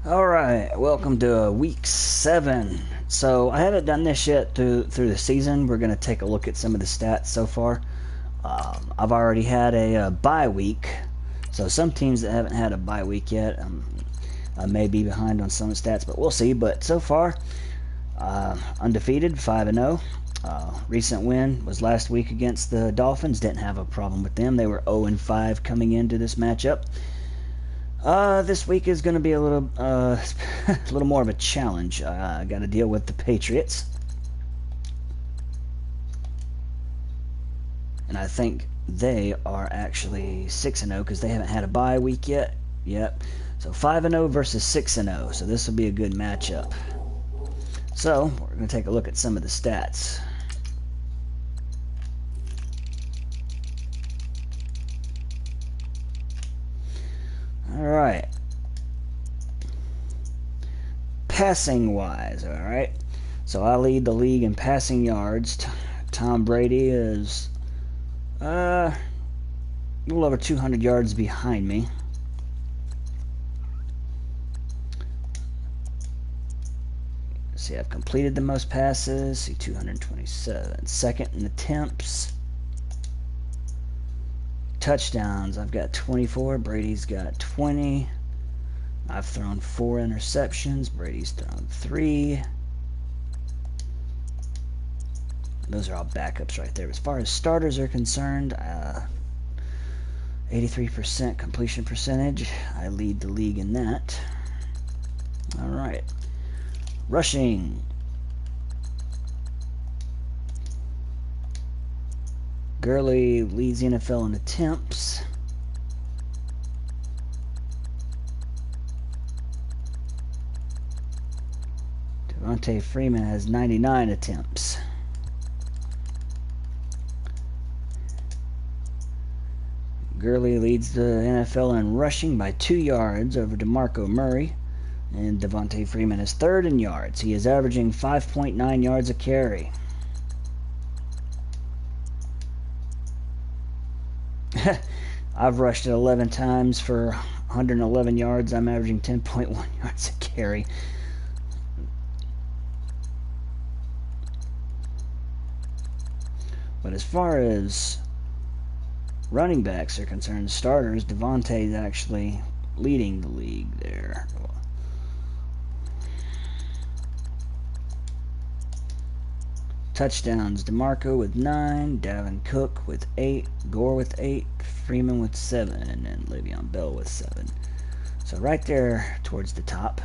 Alright, welcome to week 7. So I haven't done this yet through the season. We're going to take a look at some of the stats so far. I've already had a bye week, so some teams that haven't had a bye week yet, I may be behind on some of the stats, but we'll see. But so far, undefeated, 5-0. Recent win was last week against the Dolphins. Didn't have a problem with them. They were 0-5 coming into this matchup. This week is going to be a little, a little more of a challenge. I got to deal with the Patriots, and I think they are actually 6-0 because they haven't had a bye week yet. Yep. So 5-0 versus 6-0. So this will be a good matchup. So we're going to take a look at some of the stats. All right. Passing wise, all right. So I lead the league in passing yards. Tom Brady is a little over 200 yards behind me. See, I've completed the most passes. See, 227. Second in attempts. Touchdowns, I've got 24. Brady's got 20. I've thrown 4 interceptions. Brady's thrown 3. Those are all backups right there. As far as starters are concerned, 83% completion percentage. I lead the league in that. All right. Rushing. Gurley leads the NFL in attempts. Devontae Freeman has 99 attempts. Gurley leads the NFL in rushing by 2 yards over DeMarco Murray. And Devontae Freeman is third in yards. He is averaging 5.9 yards a carry. I've rushed it 11 times for 111 yards. I'm averaging 10.1 yards a carry. But as far as running backs are concerned, starters, Devontae is actually leading the league there. Touchdowns, DeMarco with 9, Dalvin Cook with 8, Gore with 8, Freeman with 7, and Le'Veon Bell with 7. So right there towards the top.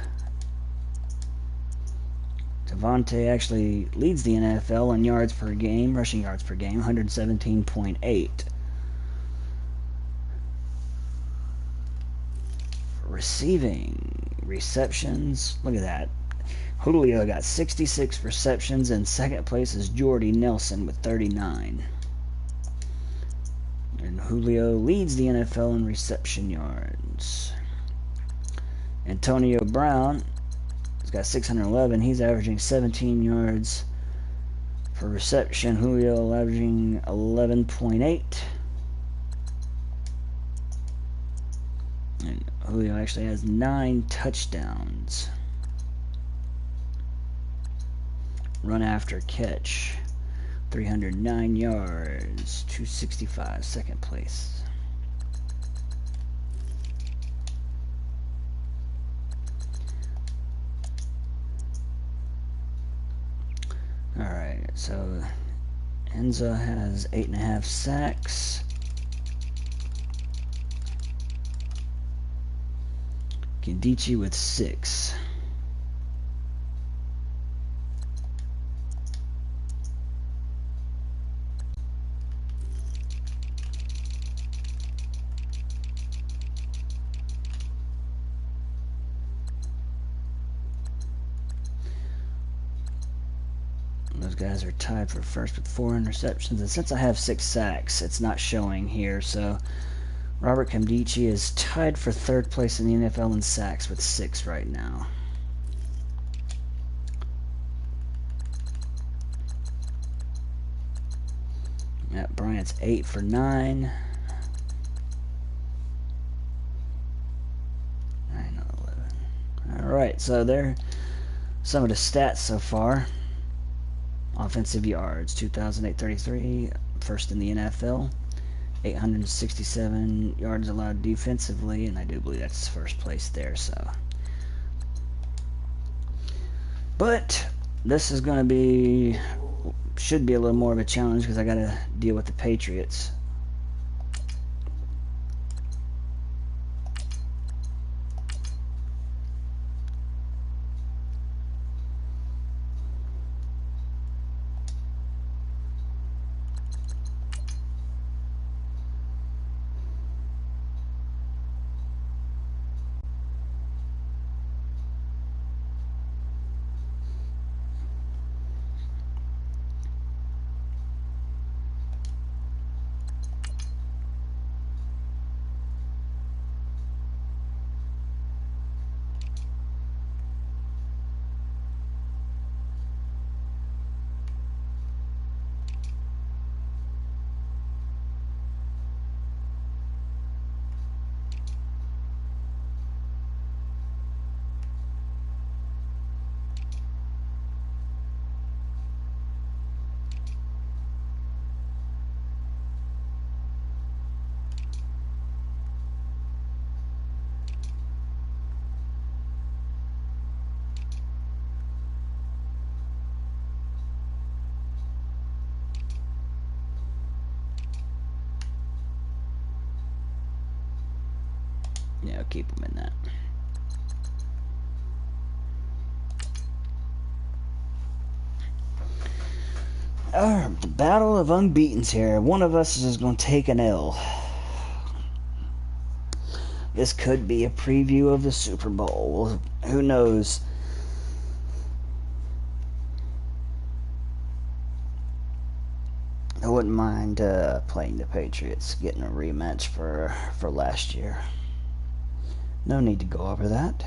Devontae actually leads the NFL in yards per game, rushing yards per game, 117.8. Receiving, receptions, look at that. Julio got 66 receptions, and second place is Jordy Nelson with 39. And Julio leads the NFL in reception yards. Antonio Brown has got 611. He's averaging 17 yards per reception. Julio averaging 11.8. And Julio actually has 9 touchdowns. Run after catch, 309 yards, 265, second place. Alright, so Enza has 8.5 sacks. Kendichi with 6. Those guys are tied for first with 4 interceptions, and since I have 6 sacks, it's not showing here. So Robert Nkemdiche is tied for third place in the NFL in sacks with 6 right now. Matt Bryant's 8 for 9. 9, 11. Alright, so there are some of the stats so far. Offensive yards, 2,833, first in the NFL. 867 yards allowed defensively, and I do believe that's first place there. So, but this is going to be, should be a little more of a challenge because I got to deal with the Patriots. Yeah, keep them in that. The battle of unbeatens here. One of us is going to take an L. This could be a preview of the Super Bowl. Who knows? I wouldn't mind playing the Patriots, getting a rematch for last year. No need to go over that.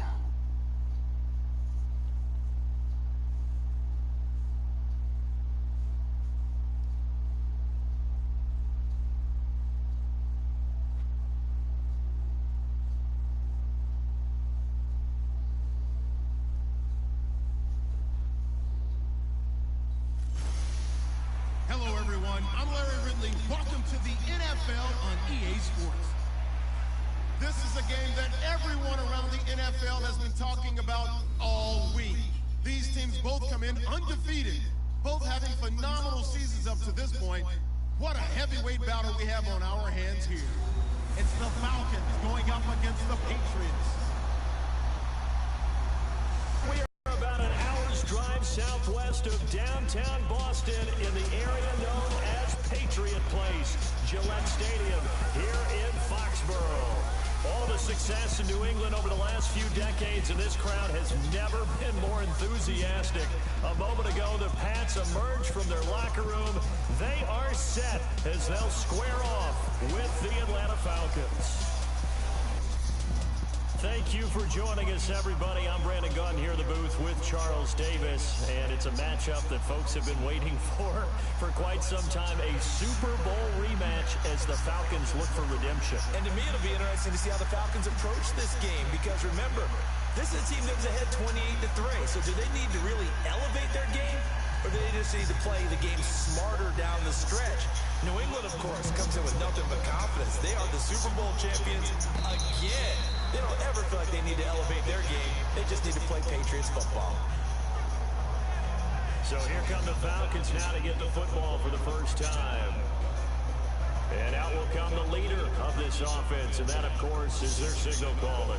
Hello everyone, I'm Larry Ridley. Welcome to the NFL on EA Sports. This is a game that everyone around the NFL has been talking about all week. These teams both come in undefeated, both having phenomenal seasons up to this point. What a heavyweight battle we have on our hands here. It's the Falcons going up against the Patriots. We are about an hour's drive southwest of downtown Boston in the area known as Patriot Place, Gillette Stadium, here in Foxborough. All the success in New England over the last few decades, and this crowd has never been more enthusiastic. A moment ago, the Pats emerged from their locker room. They are set as they'll square off with the Atlanta Falcons. Thank you for joining us, everybody. I'm Brandon Gunn here in the booth with Charles Davis, and it's a matchup that folks have been waiting for quite some time. A Super Bowl rematch as the Falcons look for redemption. And to me, it'll be interesting to see how the Falcons approach this game, because remember, this is a team that was ahead 28-3. So do they need to really elevate their game, or do they just need to play the game smarter down the stretch? New England, of course, comes in with nothing but confidence. They are the Super Bowl champions again. They don't ever feel like they need to elevate their game. They just need to play Patriots football. So here come the Falcons now to get the football for the first time. And out will come the leader of this offense, and that, of course, is their signal caller.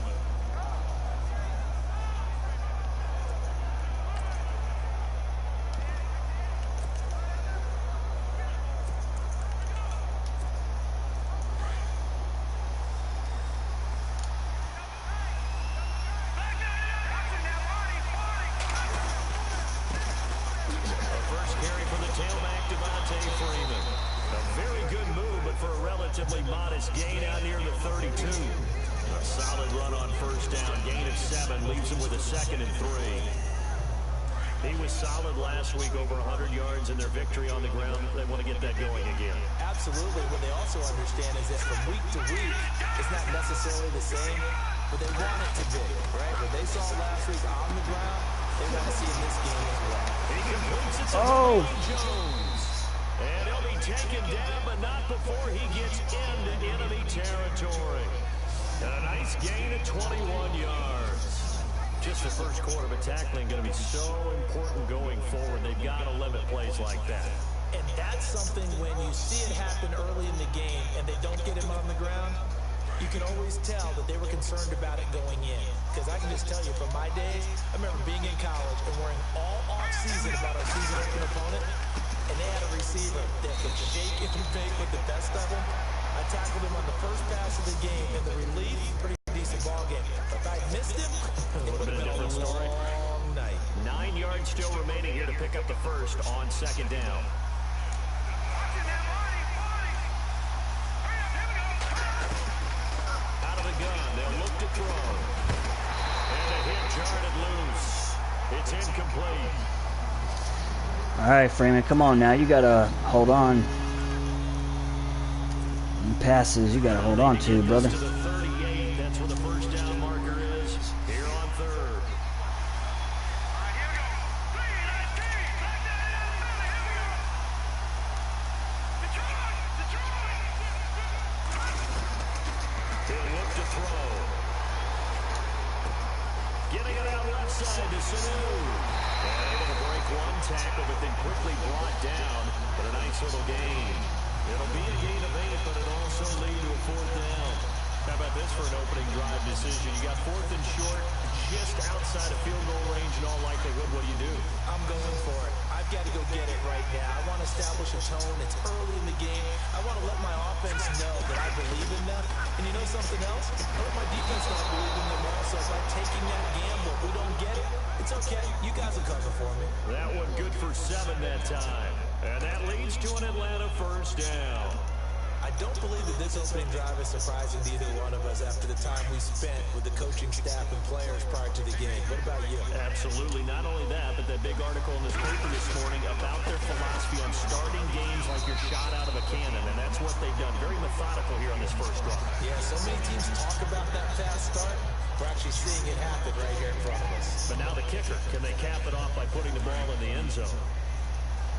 Modest gain out near the 32. A solid run on first down. Gain of 7 leaves him with a 2nd and 3. He was solid last week, over 100 yards in their victory on the ground. They want to get that going again. Absolutely. What they also understand is that from week to week, it's not necessarily the same. but they want it to be, right? What they saw last week on the ground, they want to see in this game as well. He completes it to Jones. And he'll be taken down, but not before he gets into enemy territory. And a nice gain of 21 yards. Just the first quarter, but tackling going to be so important going forward. They've got to limit plays like that. And that's something when you see it happen early in the game and they don't get him on the ground, you can always tell that they were concerned about it going in. Because I can just tell you from my days, I remember being in college and worrying all off-season about our season-opening opponent, and they had a receiver that could shake and bake with the best of them. I tackled him on the first pass of the game, and the relief, pretty decent ball game. If I missed him, it would have been a long night. 9 yards still remaining here to pick up the first on second down. Out of the gun, they'll look to throw. And a hit jarred loose. It's incomplete. All right, Freeman, come on now. You got to hold on. Passes, you got to hold on to, brother. To the 38, that's where the first down marker is. Here on third. He'll look to throw. Getting it out left side to Sanu. And able to break one tackle, but then quickly brought down. But a nice little gain. It'll be a gain of 8, but it'll also lead to a fourth down. How about this for an opening drive decision? You got fourth and short, just outside of field goal range in all likelihood. What do you do? I'm going for it. I've got to go get it right now. I want to establish a tone. It's early in the game. I want to let my offense know that I believe in them. And you know something else? I let my defense know I believe in them also. By taking that gamble, if we don't get it, it's okay. You guys will cover for me. That one good for 7 that time. And that leads to an Atlanta first down. I don't believe that this opening drive is surprising to either one of us after the time we spent with the coaching staff and players prior to the game. What about you? Absolutely. Not only that, but that big article in this paper this morning about their philosophy on starting games like you're shot out of a cannon, and that's what they've done. Very methodical here on this first drive. Yeah, so many teams talk about that fast start. We're actually seeing it happen right here in front of us. But now the kicker. Can they cap it off by putting the ball in the end zone?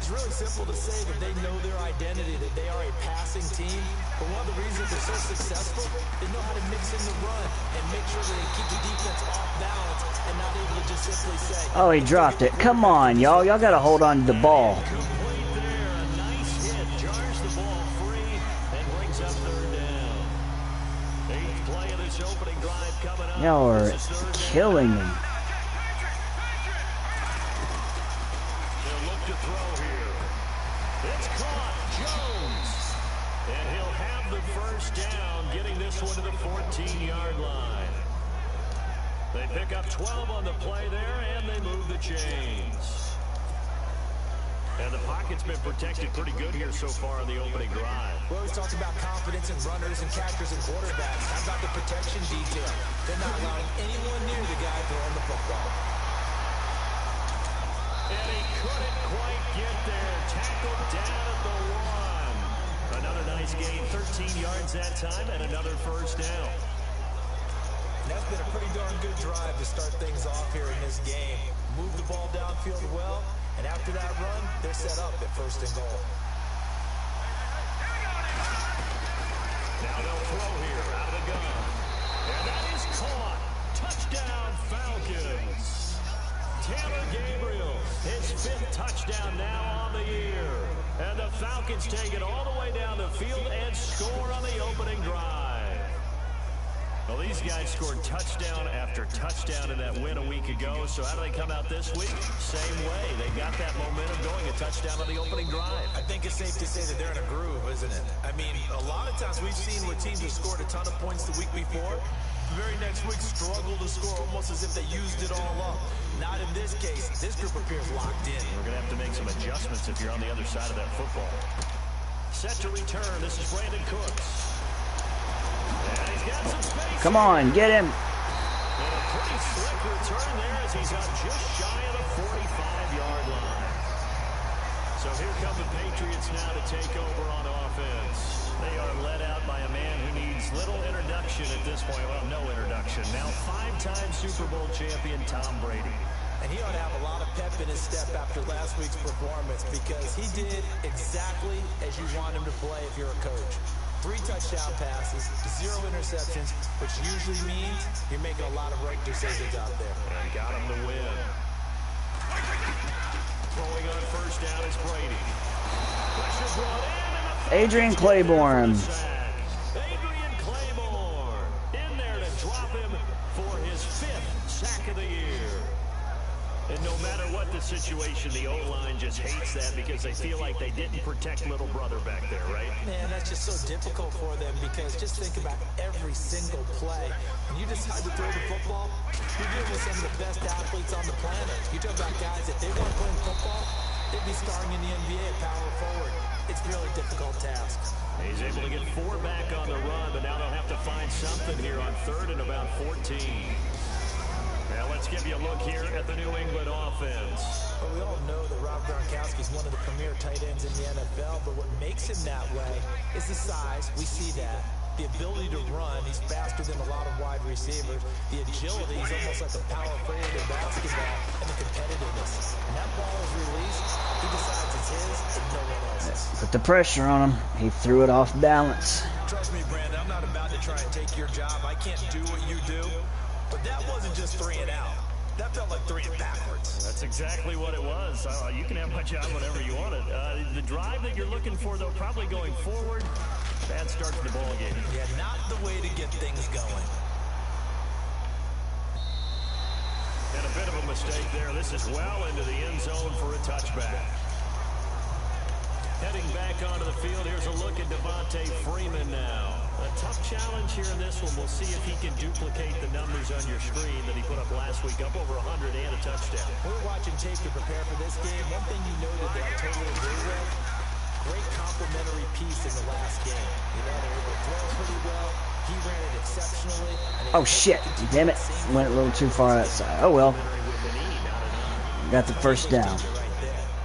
It's really simple to say that they know their identity, that they are a passing team. But one of the reasons they're so successful, they know how to mix in the run and make sure that they keep the defense off balance and not able to just simply say, oh, he dropped it. Come on, y'all. Y'all got to hold on to the ball. Complete there. A nice hit. Jars the ball free and brings up third down. 8th play of this opening drive coming up. Y'all are killing me. They'll look to throw here. It's caught. Jones. And he'll have the first down, getting this one to the 14-yard line. They pick up 12 on the play there, and they move the chains. And the pocket's been protected pretty good here so far on the opening drive. We always talk about confidence in runners and catchers and quarterbacks. How about the protection detail? They're not allowing anyone near the guy throwing the football. And he couldn't quite get there. Tackled down at the 1. Another nice gain, 13 yards that time, and another first down. That's been a pretty darn good drive to start things off here in this game. Move the ball downfield well, and after that run, they're set up at first and goal. Now they'll throw here out of the gun. And that is caught. Touchdown, Falcons. Taylor Gabriel, his 5th touchdown now on the year. And the Falcons take it all the way down the field and score on the opening drive. Well, these guys scored touchdown after touchdown in that win a week ago. So how do they come out this week? Same way. They got that momentum going, a touchdown on the opening drive. I think it's safe to say that they're in a groove, isn't it? I mean, a lot of times we've seen where teams have scored a ton of points the week before. The very next week struggle to score almost as if they used it all up. Not in this case. This group appears locked in. We're going to have to make some adjustments if you're on the other side of that football. Set to return. This is Brandon Cooks. And he's got some space. Come on, get him. And a pretty slick return there as he's out just shy of the 45-yard line. So here come the Patriots now to take over on offense. They are led out by a man who needs little introduction at this point. Well, no introduction. Now 5-time Super Bowl champion Tom Brady. And he ought to have a lot of pep in his step after last week's performance because he did exactly as you want him to play if you're a coach. 3 touchdown passes, 0 interceptions, which usually means you're making a lot of right decisions out there. And got him to win. Throwing on first down is Brady. Pressure brought in, and Adrian Claiborne. Adrian Claiborne in there to drop him for his 5th sack of the year. And no matter what the situation, the O-line just hates that because they feel like they didn't protect little brother back there, right? Man, that's just so difficult for them because just think about every single play. When you decide to throw the football, you're dealing with some of the best athletes on the planet. You talk about guys, if they weren't playing football, they'd be starring in the NBA at power forward. It's a really difficult task. He's able to get 4 back on the run, but now they'll have to find something here on 3rd and about 14. Now let's give you a look here at the New England offense. Well, we all know that Rob Gronkowski is one of the premier tight ends in the NFL, but what makes him that way is the size. We see that. The ability to run. He's faster than a lot of wide receivers. The agility. He's almost like a power forward in basketball. And the competitiveness. When that ball is released, he decides it's his and no one else's. Put the pressure on him. He threw it off balance. Trust me, Brandon, I'm not about to try and take your job. I can't do what you do. But that wasn't just 3 and out. That felt like 3 and backwards. That's exactly what it was. You can have my job whenever you want it. The drive that you're looking for, though, probably going forward. Bad start to the ball game. Yeah, not the way to get things going. And a bit of a mistake there. This is well into the end zone for a touchback. Heading back onto the field, here's a look at Devontae Freeman now. A tough challenge here in this one. We'll see if he can duplicate the numbers on your screen that he put up last week, up over 100 and a touchdown. We're watching tape to prepare for this game. One thing you noted that I totally agree with, great complimentary piece in the last game. You know, they were able to throw pretty well. He ran it exceptionally. Oh, shit. Damn it. Went a little too far outside. Oh, well. Got the first down.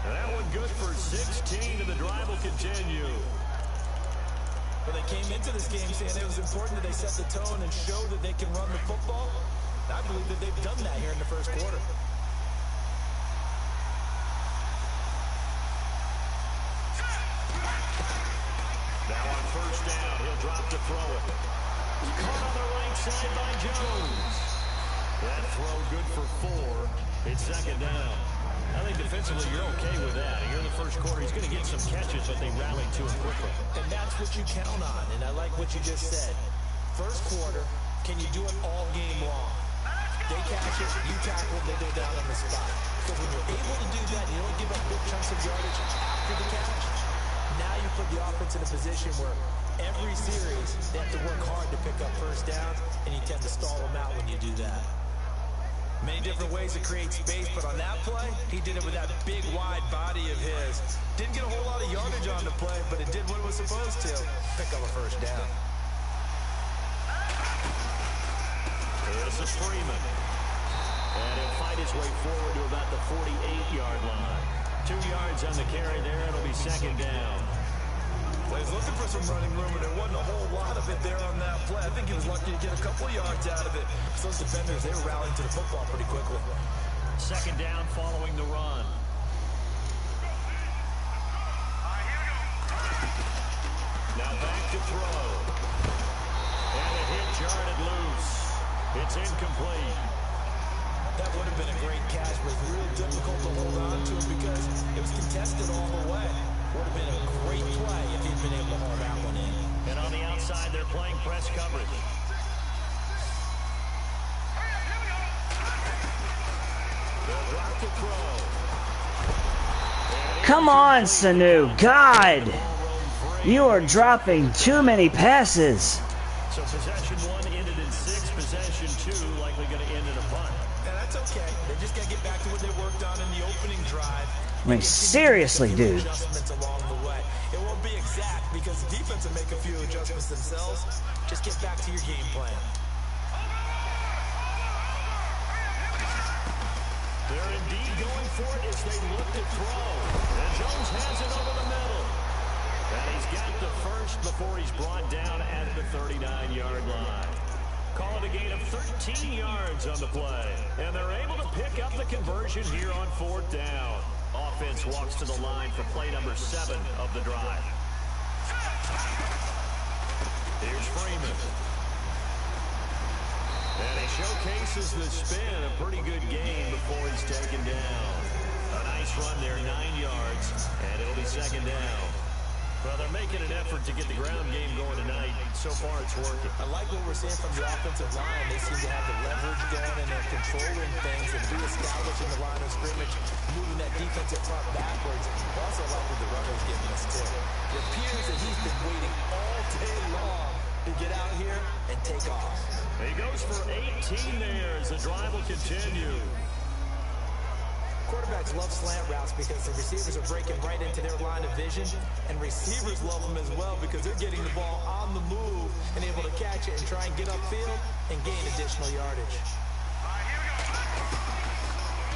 That one good for 16, and the drive will continue. But they came into this game saying it was important that they set the tone and show that they can run the football. I believe that they've done that here in the first quarter. Now on first down, he'll drop to throw it. Caught on the right side by Jones. That throw good for 4. It's 2nd down. I think defensively you're okay with that. Here in the first quarter, he's going to get some catches, but they rallied to him quickly. And that's what you count on, and I like what you just said. First quarter, can you do it all game long? They catch it, you tackle, they go down on the spot. So when you're able to do that, you don't give up big chunks of yardage after the catch. Now you put the offense in a position where every series, they have to work hard to pick up first downs, and you tend to stall them out when you do that. Many different ways to create space, but on that play, he did it with that big, wide body of his. Didn't get a whole lot of yardage on the play, but it did what it was supposed to. Pick up a first down. This is Freeman. And he'll fight his way forward to about the 48-yard line. 2 yards on the carry there. It'll be 2nd down. Well, he's looking for some running room, and there wasn't a whole lot of it there on that play. I think he was lucky to get a couple yards out of it. So those defenders, they were rallying to the football pretty quickly. 2nd down following the run. Now back to throw. And a hit jarred loose. It's incomplete. That would have been a great catch, but it's real difficult to hold on to it because it was contested all the way. Would have been a great play if he'd been able to hold that one in. And on the outside, they're playing press coverage. They'll drop to throw. Come on, Sanu. God! You are dropping too many passes. So possession 1 ended in 6. Possession 2 likely going to end in a punt. And that's okay. They just got to get back to what they worked on in the opening drive. I mean, seriously, dude. Adjustments along the way. It won't be exact because the defense will make a few adjustments themselves. Just get back to your game plan. They're indeed going for it as they look to throw. And Jones has it over the middle. And he's got the first before he's brought down at the 39-yard line. Call it a gain of 13 yards on the play. And they're able to pick up the conversion here on 4th down. Offense walks to the line for play number 7 of the drive. Here's Freeman. And he showcases the spin. A pretty good gain before he's taken down. A nice run there, 9 yards. And it'll be 2nd down. Well, they're making an effort to get the ground game going tonight. So far, it's working. I like what we're seeing from the offensive line. They seem to have the leverage going, and they're controlling things and reestablishing the line of scrimmage, moving that defensive front backwards. I also like what the runner's giving us, too. It appears that he's been waiting all day long to get out here and take off. He goes for 18 there as the drive will continue. Quarterbacks love slant routes because the receivers are breaking right into their line of vision, and receivers love them as well because they're getting the ball on the move and able to catch it and try and get upfield and gain additional yardage.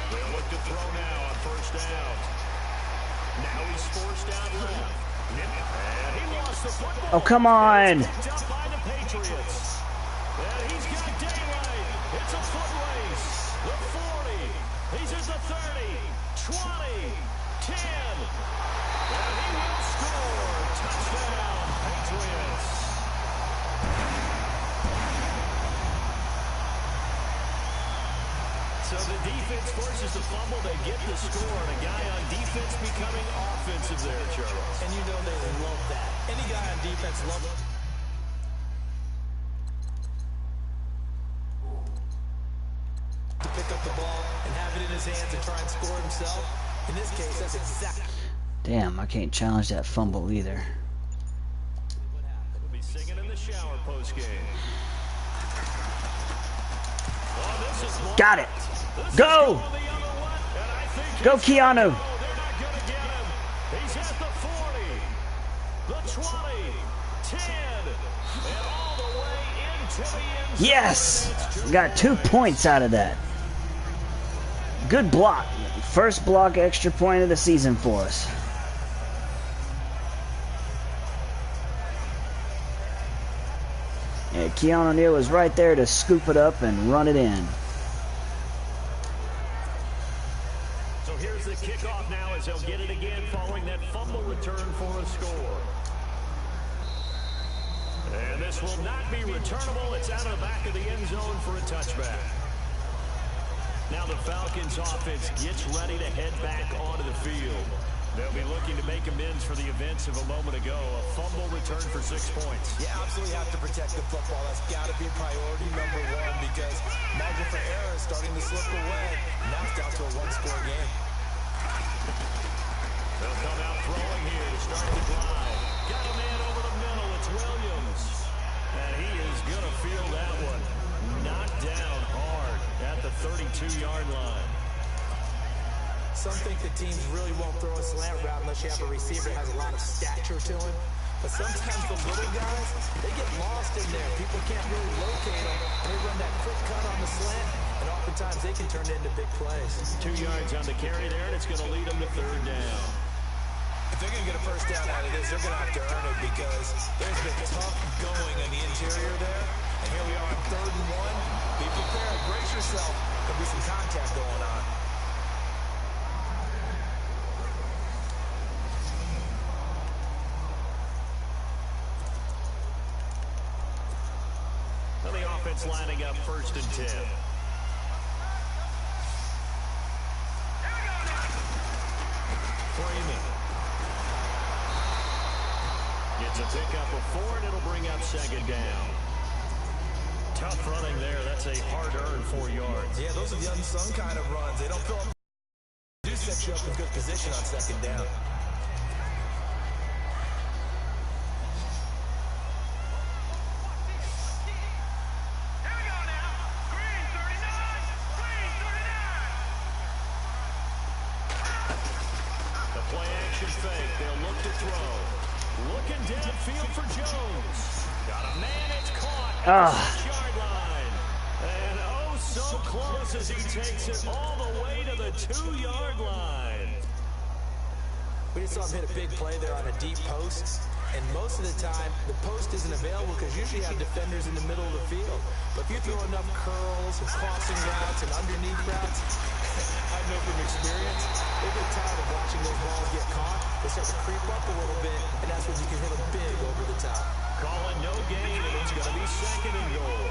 They'll look to throw now on 1st down. Now he's forced out left. And he lost the football. Oh, come on. Picked up by the Patriots. And he's got daylight. It's a foot race. The 40. He's at the 30, 20, 10, and he will score. Touchdown, Patriots. So the defense forces the fumble. They get the score, and a guy on defense becoming offensive there, Charles. And you know they love that. Any guy on defense loves it. To pick up the ball and have it in his hands and try and score himself. In this case, that's exactly. Damn, I can't challenge that fumble either. We'll be singing in the shower post-game. Oh, got it. Go. Go, Keanu. They're not going to get him. He's at the 40, the 20, 10, and all the way into the end zone. Yes. Got 2 points out of that. Good block. First block extra point of the season for us. Yeah, Keanu Neal was right there to scoop it up and run it in. So here's the kickoff now as they'll get it again following that fumble return for a score. And this will not be returnable. It's out of the back of the end zone for a touchback. Now the Falcons offense gets ready to head back onto the field. They'll be looking to make amends for the events of a moment ago. A fumble return for 6 points. You absolutely have to protect the football. That's got to be priority number 1 because margin for error is starting to slip away. Now it's down to a 1-score game. They'll come out throwing here to start the drive. Got a man over the middle. It's Williams. And he is going to feel that one. Knocked down hard at the 32-yard line. Some think the teams really won't throw a slant route unless you have a receiver that has a lot of stature to him. But sometimes the little guys, they get lost in there. People can't really locate them. They run that quick cut on the slant, and oftentimes they can turn it into big plays. 2 yards on the carry there, and it's going to lead them to 3rd down. If they're going to get a first down out of this, they're going to have to earn it because there's been tough going on the interior there. And here we are on 3rd and 1. Be prepared. Brace yourself. There'll be some contact going on. And the offense lining up 1st and 10. Freeman. Gets a pickup of 4, and it'll bring up 2nd down. Tough running there. That's a hard-earned 4 yards. Yeah, those are the unsung kind of runs. They don't fill up. Do set you up in good position on 2nd down. Fake. They'll look to throw. Looking downfield for Jones. Got a man. It's caught at the 6-yard line. And oh, so close as he takes it all the way to the 2-yard line. We just saw him hit a big play there on a deep post. And most of the time, the post isn't available because usually you have defenders in the middle of the field. But if you throw enough curls and crossing routes and underneath routes, I know from experience, they get tired of watching those balls get caught. They start to creep up a little bit, and that's when you can hit them big over the top. Calling no gain, and it's going to be second and goal.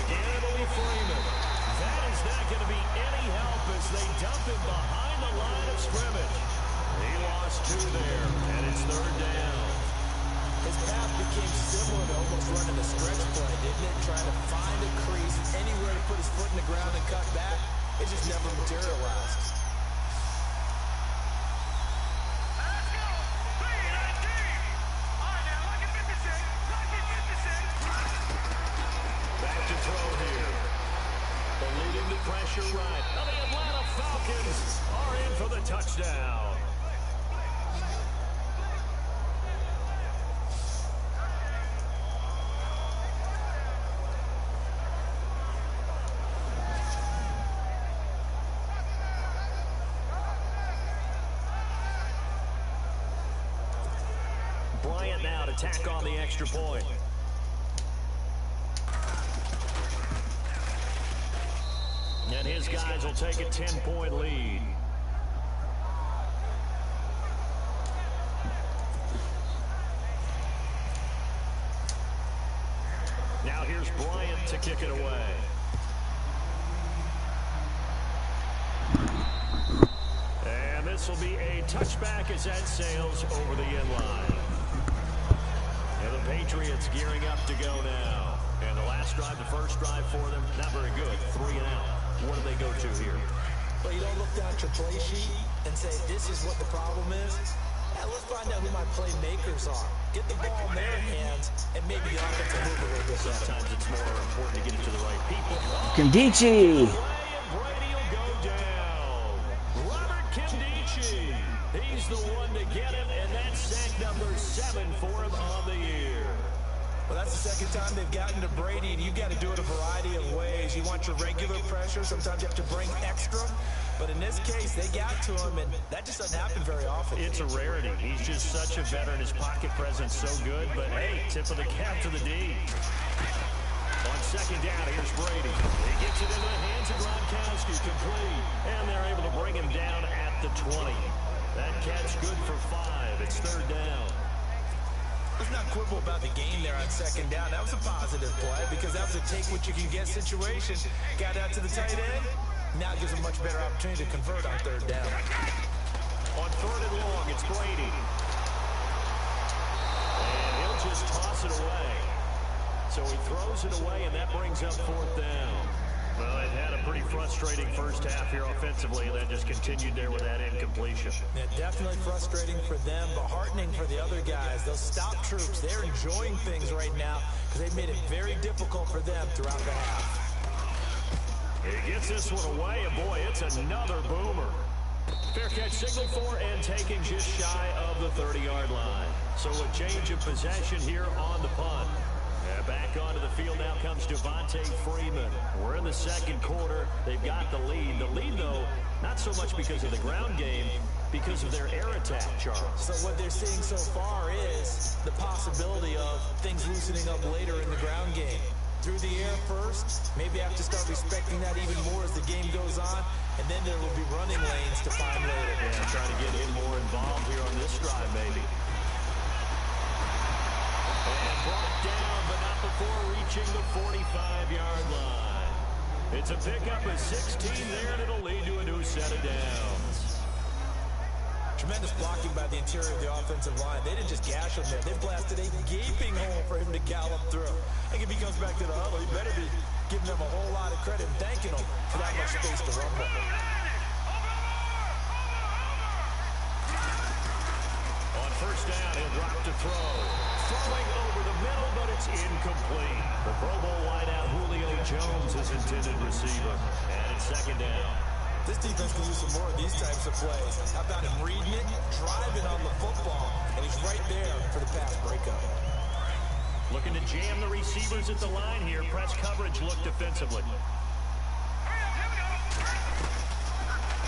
Again, it'll be Freeman. That is not going to be any help as they dump him behind the line of scrimmage. He lost 2 there, and it's third down. His path became similar to almost running a stretch play, didn't it? Trying to find a crease, anywhere to put his foot in the ground and cut back. It just never materialized. Back to throw here. Eluding the pressure right. And the Atlanta Falcons are in for the touchdown. Bryant now to tack on the extra point. And his guys will take a 10-point lead. Now here's Bryant to kick it away. And this will be a touchback as that sails over the end line. And the Patriots gearing up to go now. And the last drive, the first drive for them, not very good. 3 and out. What do they go to here? Well, you don't look down at your play sheet and say, this is what the problem is. Let's find out who my playmakers are. Get the ball in their hands, and maybe the offense will move a little bit better. Sometimes it's more important to get it to the right people. Kandichi. Brady will go down. Robert Kandichi. He's the one to get him, and that's sack number 7 for him on the year. Well, that's the second time they've gotten to Brady, and you've got to do it a variety of ways. You want your regular pressure. Sometimes you have to bring extra. But in this case, they got to him, and that just doesn't happen very often. It's a rarity. He's just such a veteran. His pocket presence so good. But, hey, tip of the cap to the D. On second down, here's Brady. He gets it into the hands of Gronkowski, complete. And they're able to bring him down at the 20. That catch good for 5. It's third down. Let's not quibble about the game there on second down. That was a positive play because that was a take-what-you-can-get situation. Got out to the tight end. Now it gives a much better opportunity to convert on third down. On third and long, it's Brady. And he'll just toss it away. So he throws it away, and that brings up fourth down. Well, they've had a pretty frustrating first half here offensively, and then just continued there with that incompletion. Yeah, definitely frustrating for them, but heartening for the other guys. Those stop troops, they're enjoying things right now because they've made it very difficult for them throughout the half. He gets this one away, and boy, it's another boomer. Fair catch signal for and taken just shy of the 30-yard line. So a change of possession here on the punt. Back onto the field now comes Devontae Freeman. We're in the second quarter. They've got the lead. The lead, though, not so much because of the ground game, because of their air attack, Charles. So what they're seeing so far is the possibility of things loosening up later in the ground game. Through the air first, maybe have to start respecting that even more as the game goes on, and then there will be running lanes to find later. Yeah, trying to get in more involved here on this drive, maybe. And brought down, but not before reaching the 45-yard line. It's a pickup of 16 there, and it'll lead to a new set of downs. Tremendous blocking by the interior of the offensive line. They didn't just gash him there. They blasted a gaping hole for him to gallop through. I think if he comes back to the huddle, he better be giving them a whole lot of credit and thanking them for that much space to run with. On first down, he'll drop to throw. Throwing over the middle, but it's incomplete. The Pro Bowl wideout Julio Jones is intended receiver. And it's second down. This defense can use some more of these types of plays. How about him reading it, driving on the football, and he's right there for the pass breakup. Looking to jam the receivers at the line here. Press coverage look defensively.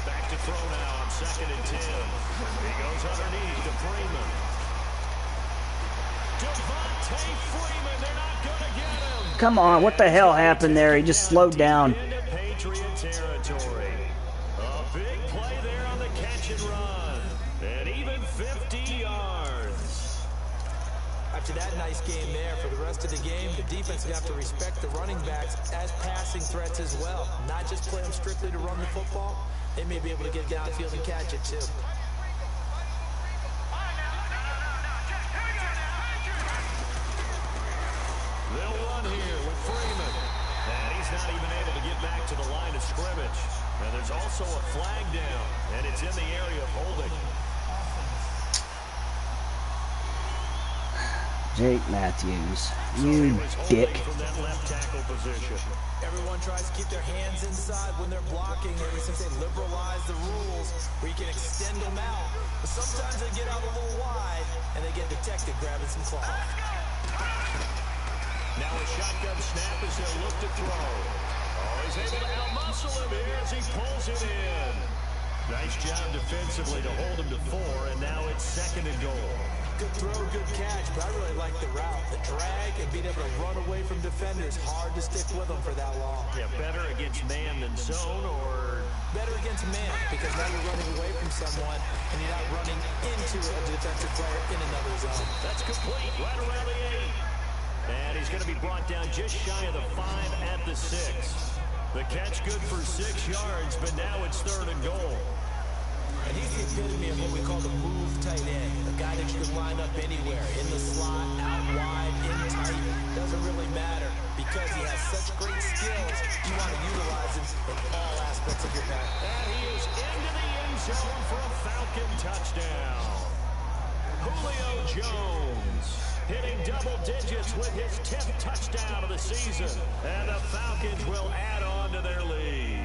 Back to throw now on 2nd and 10. He goes underneath to Freeman. Devontae Freeman, they're not going to get him. Come on, what the hell happened there? He just slowed down. Into Patriot territory. A big play there on the catch and run. And even 50 yards. After that nice game there, for the rest of the game, the defense will have to respect the running backs as passing threats as well. Not just play them strictly to run the football. They may be able to get downfield and catch it too. They'll run here with Freeman. And he's not even able to get back to the line of scrimmage. And there's also a flag down, and it's in the area of holding. Jake Matthews, you dick. From that left tackle position. Everyone tries to keep their hands inside when they're blocking ever since they liberalized the rules where you can extend them out. But sometimes they get out a little wide and they get detected grabbing some cloth. Now a shotgun snap as they'll look to throw. Oh, he's able to outmuscle him here as he pulls it in. Nice job defensively to hold him to 4, and now it's 2nd and goal. Good throw, good catch, but I really like the route. The drag and being able to run away from defenders. Hard to stick with them for that long. Yeah, better against man than zone, or better against man, because now you're running away from someone and you're not running into a defensive player in another zone. That's complete, right around the 8. And he's going to be brought down just shy of the 5 at the 6. The catch good for 6 yards, but now it's 3rd and goal. And he's the epitome of what we call the move tight end. A guy that you can line up anywhere, in the slot, out wide, in tight. Doesn't really matter because he has such great skills. You want to utilize him in all aspects of your pass. And he is into the end zone for a Falcon touchdown. Julio Jones hitting double digits with his 10th touchdown of the season. And the Falcons will add on to their lead.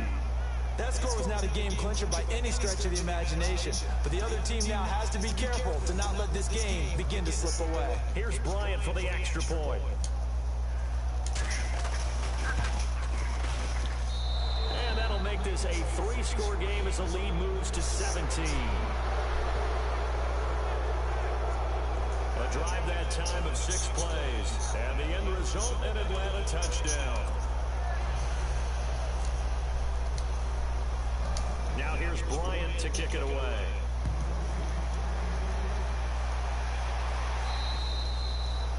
That score was not a game clincher by any stretch of the imagination. But the other team now has to be careful to not let this game begin to slip away. Here's Bryant for the extra point. And that'll make this a 3-score game as the lead moves to 17. A drive that time of 6 plays. And the end result, an Atlanta touchdown. Now here's Bryant to kick it away.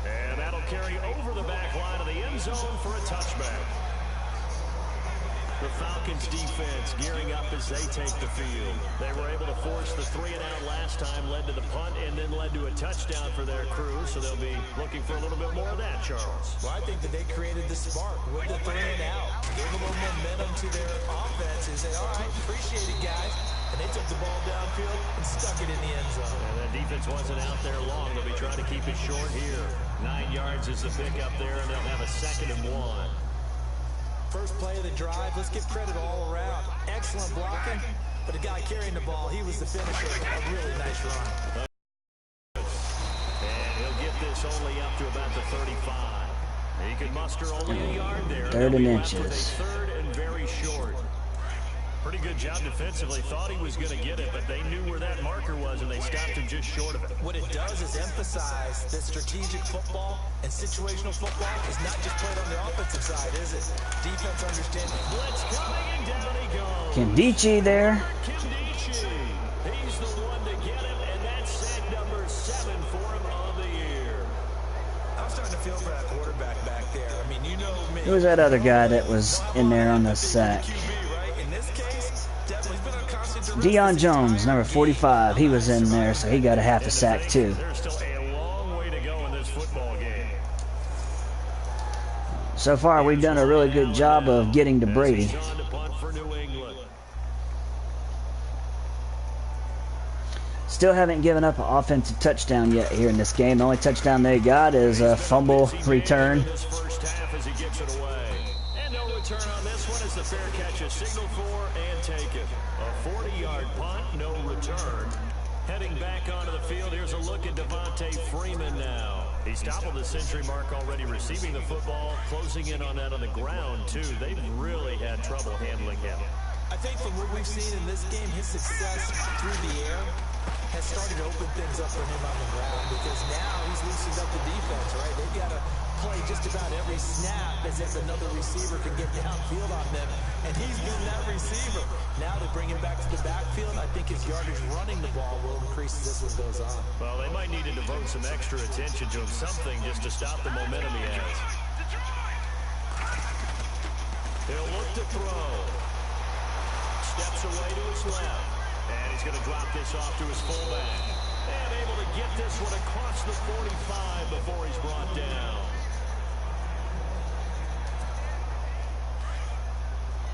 And that'll carry over the back line of the end zone for a touchback. The Falcons defense gearing up as they take the field. They were able to force the 3-and-out last time, led to the punt, and then led to a touchdown for their crew. So they'll be looking for a little bit more of that, Charles. Well, I think that they created the spark with the 3-and-out. Gave a little momentum to their offense and said, all right, appreciate it, guys. And they took the ball downfield and stuck it in the end zone. And that defense wasn't out there long. They'll be trying to keep it short here. 9 yards is the pickup there, and they'll have a 2nd and 1. First play of the drive, let's give credit all around. Excellent blocking, but the guy carrying the ball, he was the finisher. A really nice run. And he'll get this only up to about the 35. He could muster only a yard there. 3rd and inches. 3rd and very short. Pretty good job defensively. Thought he was going to get it, but they knew where that marker was, and they stopped him just short of it. What it does is emphasize that strategic football and situational football is not just played on the offensive side, is it? Defense understands. Blitz coming, and down he goes. Kendichi there. Kendichi. He's the one to get him, and that's sack number 7 for him on the year. I'm starting to feel for that quarterback back there. I mean, you know me. Who was that other guy that was in there on the sack? Deion Jones, number 45. He was in there, so he got a half a sack too. There's still a long way to go in this football game. So far, we've done a really good job of getting to Brady. Still haven't given up an offensive touchdown yet here in this game. The only touchdown they got is a fumble return. And no return on this one as the fair catch is signaled for and taken. A 40-yard punt, no return. Heading back onto the field, here's a look at Devontae Freeman now. He's toppled the century mark already receiving the football, closing in on that on the ground, too. They've really had trouble handling him. I think from what we've seen in this game, his success through the air has started to open things up for him on the ground because now he's loosened up the defense, right? They've got to play just about every snap as if another receiver can get downfield on them, and he's been that receiver. Now they bring him back to the backfield. I think his yardage running the ball will increase as this one goes on. Well, they might need to devote some extra attention to him, something just to stop the momentum he has. He'll look to throw. Steps away to his left. And he's going to drop this off to his fullback. And able to get this one across the 45 before he's brought down.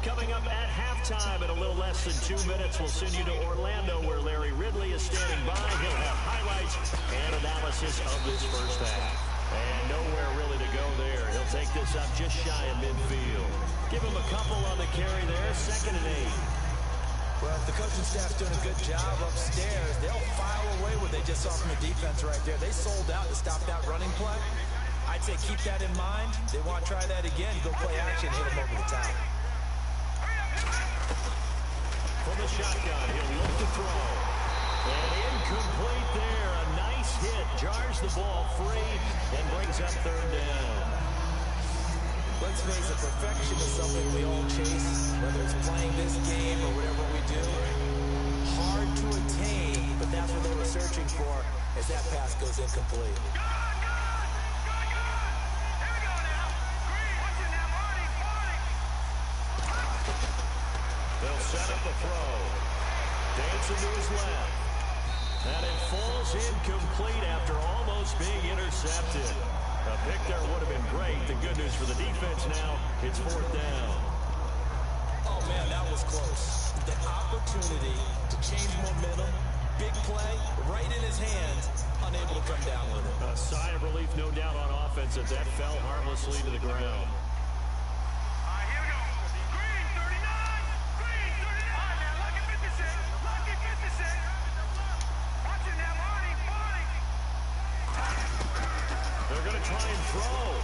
Coming up at halftime in a little less than 2 minutes, we'll send you to Orlando where Larry Ridley is standing by. He'll have highlights and analysis of this first half. And nowhere really to go there. He'll take this up just shy of midfield. Give him a couple on the carry there, 2nd and 8. Well, if the coaching staff's doing a good job upstairs, they'll file away what they just saw from the defense right there. They sold out to stop that running play. I'd say keep that in mind. They want to try that again. Go play action, hit them over the top. From the shotgun, he'll look to throw. And incomplete there. A nice hit. Jars the ball free and brings up 3rd down. Let's face it, perfection is something we all chase, whether it's playing this game or whatever we do. Hard to attain, but that's what they were searching for as that pass goes incomplete. They'll set up the throw. Dancing to his left. And it falls incomplete after almost being intercepted. A pick there would have been great. The good news for the defense now, it's 4th down. Oh, man, that was close. The opportunity to change momentum, big play, right in his hands, unable to come down with it. A sigh of relief, no doubt, on offense as that fell harmlessly to the ground. Try and throw.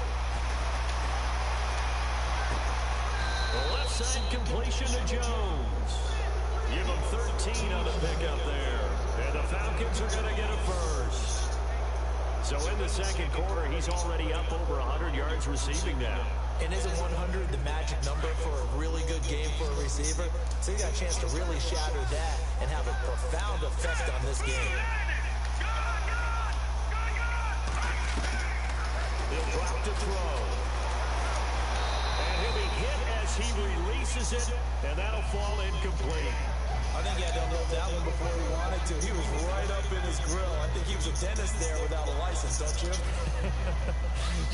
The left side completion to Jones. Give him 13 on the pickup there. And the Falcons are going to get a first. So in the 2nd quarter, he's already up over 100 yards receiving now. And isn't 100 the magic number for a really good game for a receiver? So you got a chance to really shatter that and have a profound effect on this game. He'll drop to throw. And he'll be hit as he releases it, and that'll fall incomplete. I think he had to unload that one before he wanted to. He was right up in his grill. I think he was a dentist there without a license, don't you?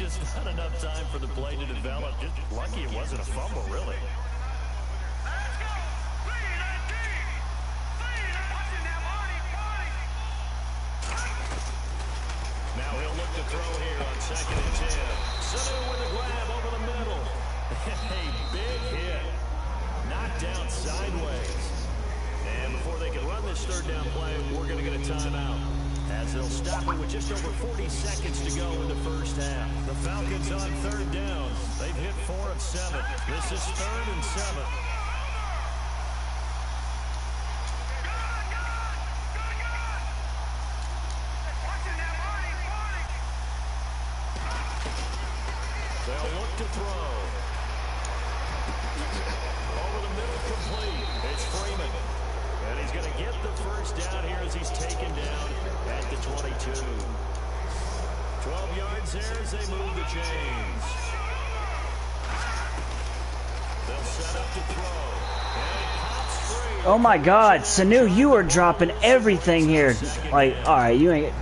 Just not enough time for the play to develop. Just lucky it wasn't a fumble, really. Now he'll look to throw here on 2nd and 10. Sanu with a grab over the middle. A big hit. Knocked down sideways. And before they can run this 3rd down play, we're going to get a timeout. As they'll stop it with just over 40 seconds to go in the first half. The Falcons on 3rd down. They've hit 4 of 7. This is 3rd and 7. They'll look to throw. Over the middle, complete. It's Freeman. And he's going to get the first down here as he's taken down at the 22. 12 yards there as they move the chains. They'll set up to throw. And it pops free. Oh my God, Sanu, you are dropping everything here. Like, all right, you ain't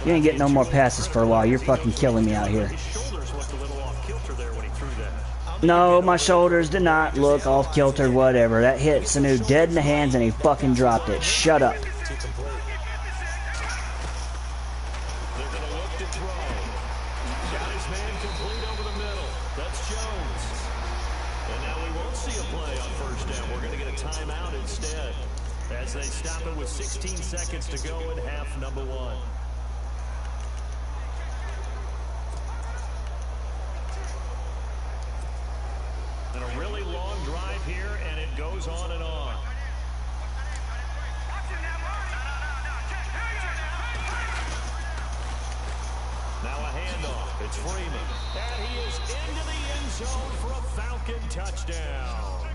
getting no more passes for a while. You're fucking killing me out here. No, my shoulders did not look off kilter, whatever. That hit Sanu dead in the hands and he fucking dropped it. Shut up. They're going to look to throw. Got his man complete over the middle. That's Jones. And now we won't see a play on 1st down. We're going to get a timeout instead as they stop it with 16 seconds to go in half number 1. And a really long drive here, and it goes on It's Freeman. And he is into the end zone for a Falcon touchdown.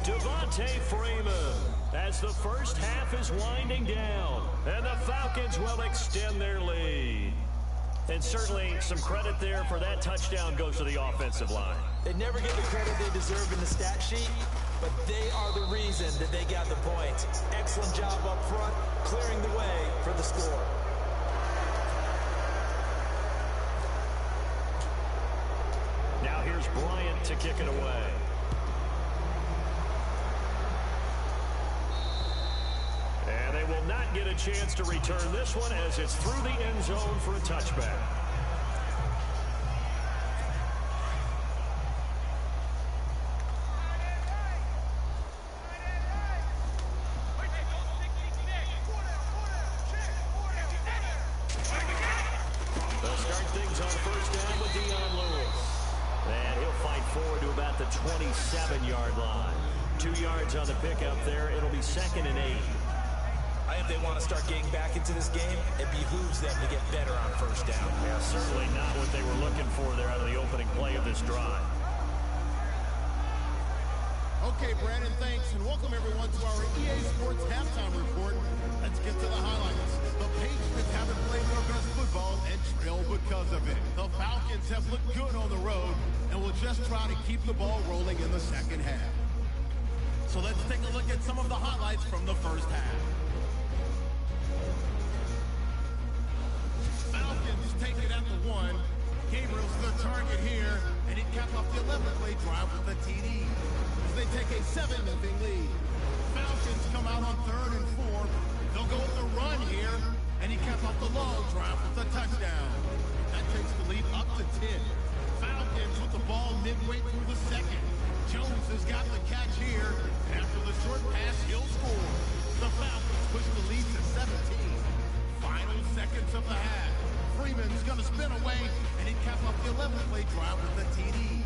Devontae Freeman, as the first half is winding down, and the Falcons will extend their lead. And certainly some credit there for that touchdown goes to the offensive line. They never get the credit they deserve in the stat sheet, but they are the reason that they got the points. Excellent job up front, clearing the way for the score. Now here's Bryant to kick it away. And they will not get a chance to return this one as it's through the end zone for a touchback. They'll start things on first down with Dion Lewis. And he'll fight forward to about the 27-yard line. 2 yards on the pickup there. It'll be 2nd and 8. If they want to start getting back into this game, it behooves them to get better on first down. Yeah, certainly not what they were looking for there out of the opening play of this drive. Okay, Brandon, thanks, and welcome everyone to our EA Sports Halftime Report. Let's get to the highlights. The Patriots haven't played their best football and trail because of it. The Falcons have looked good on the road and will just try to keep the ball rolling in the second half. So let's take a look at some of the highlights from the first half. Falcons take it at the 1. Gabriel's the target here, and he capped off the 11-play drive with a TD. As they take a 7-0 lead. Falcons come out on 3rd and 4. They'll go with the run here, and he capped off the long drive with a touchdown. That takes the lead up to 10. Falcons with the ball midway through the second. Jones has got the catch here, and after the short pass, he'll score. The Falcons push the lead to 17. Final seconds of the half. Freeman's going to spin away, and he capped off the 11-play drive with a TD.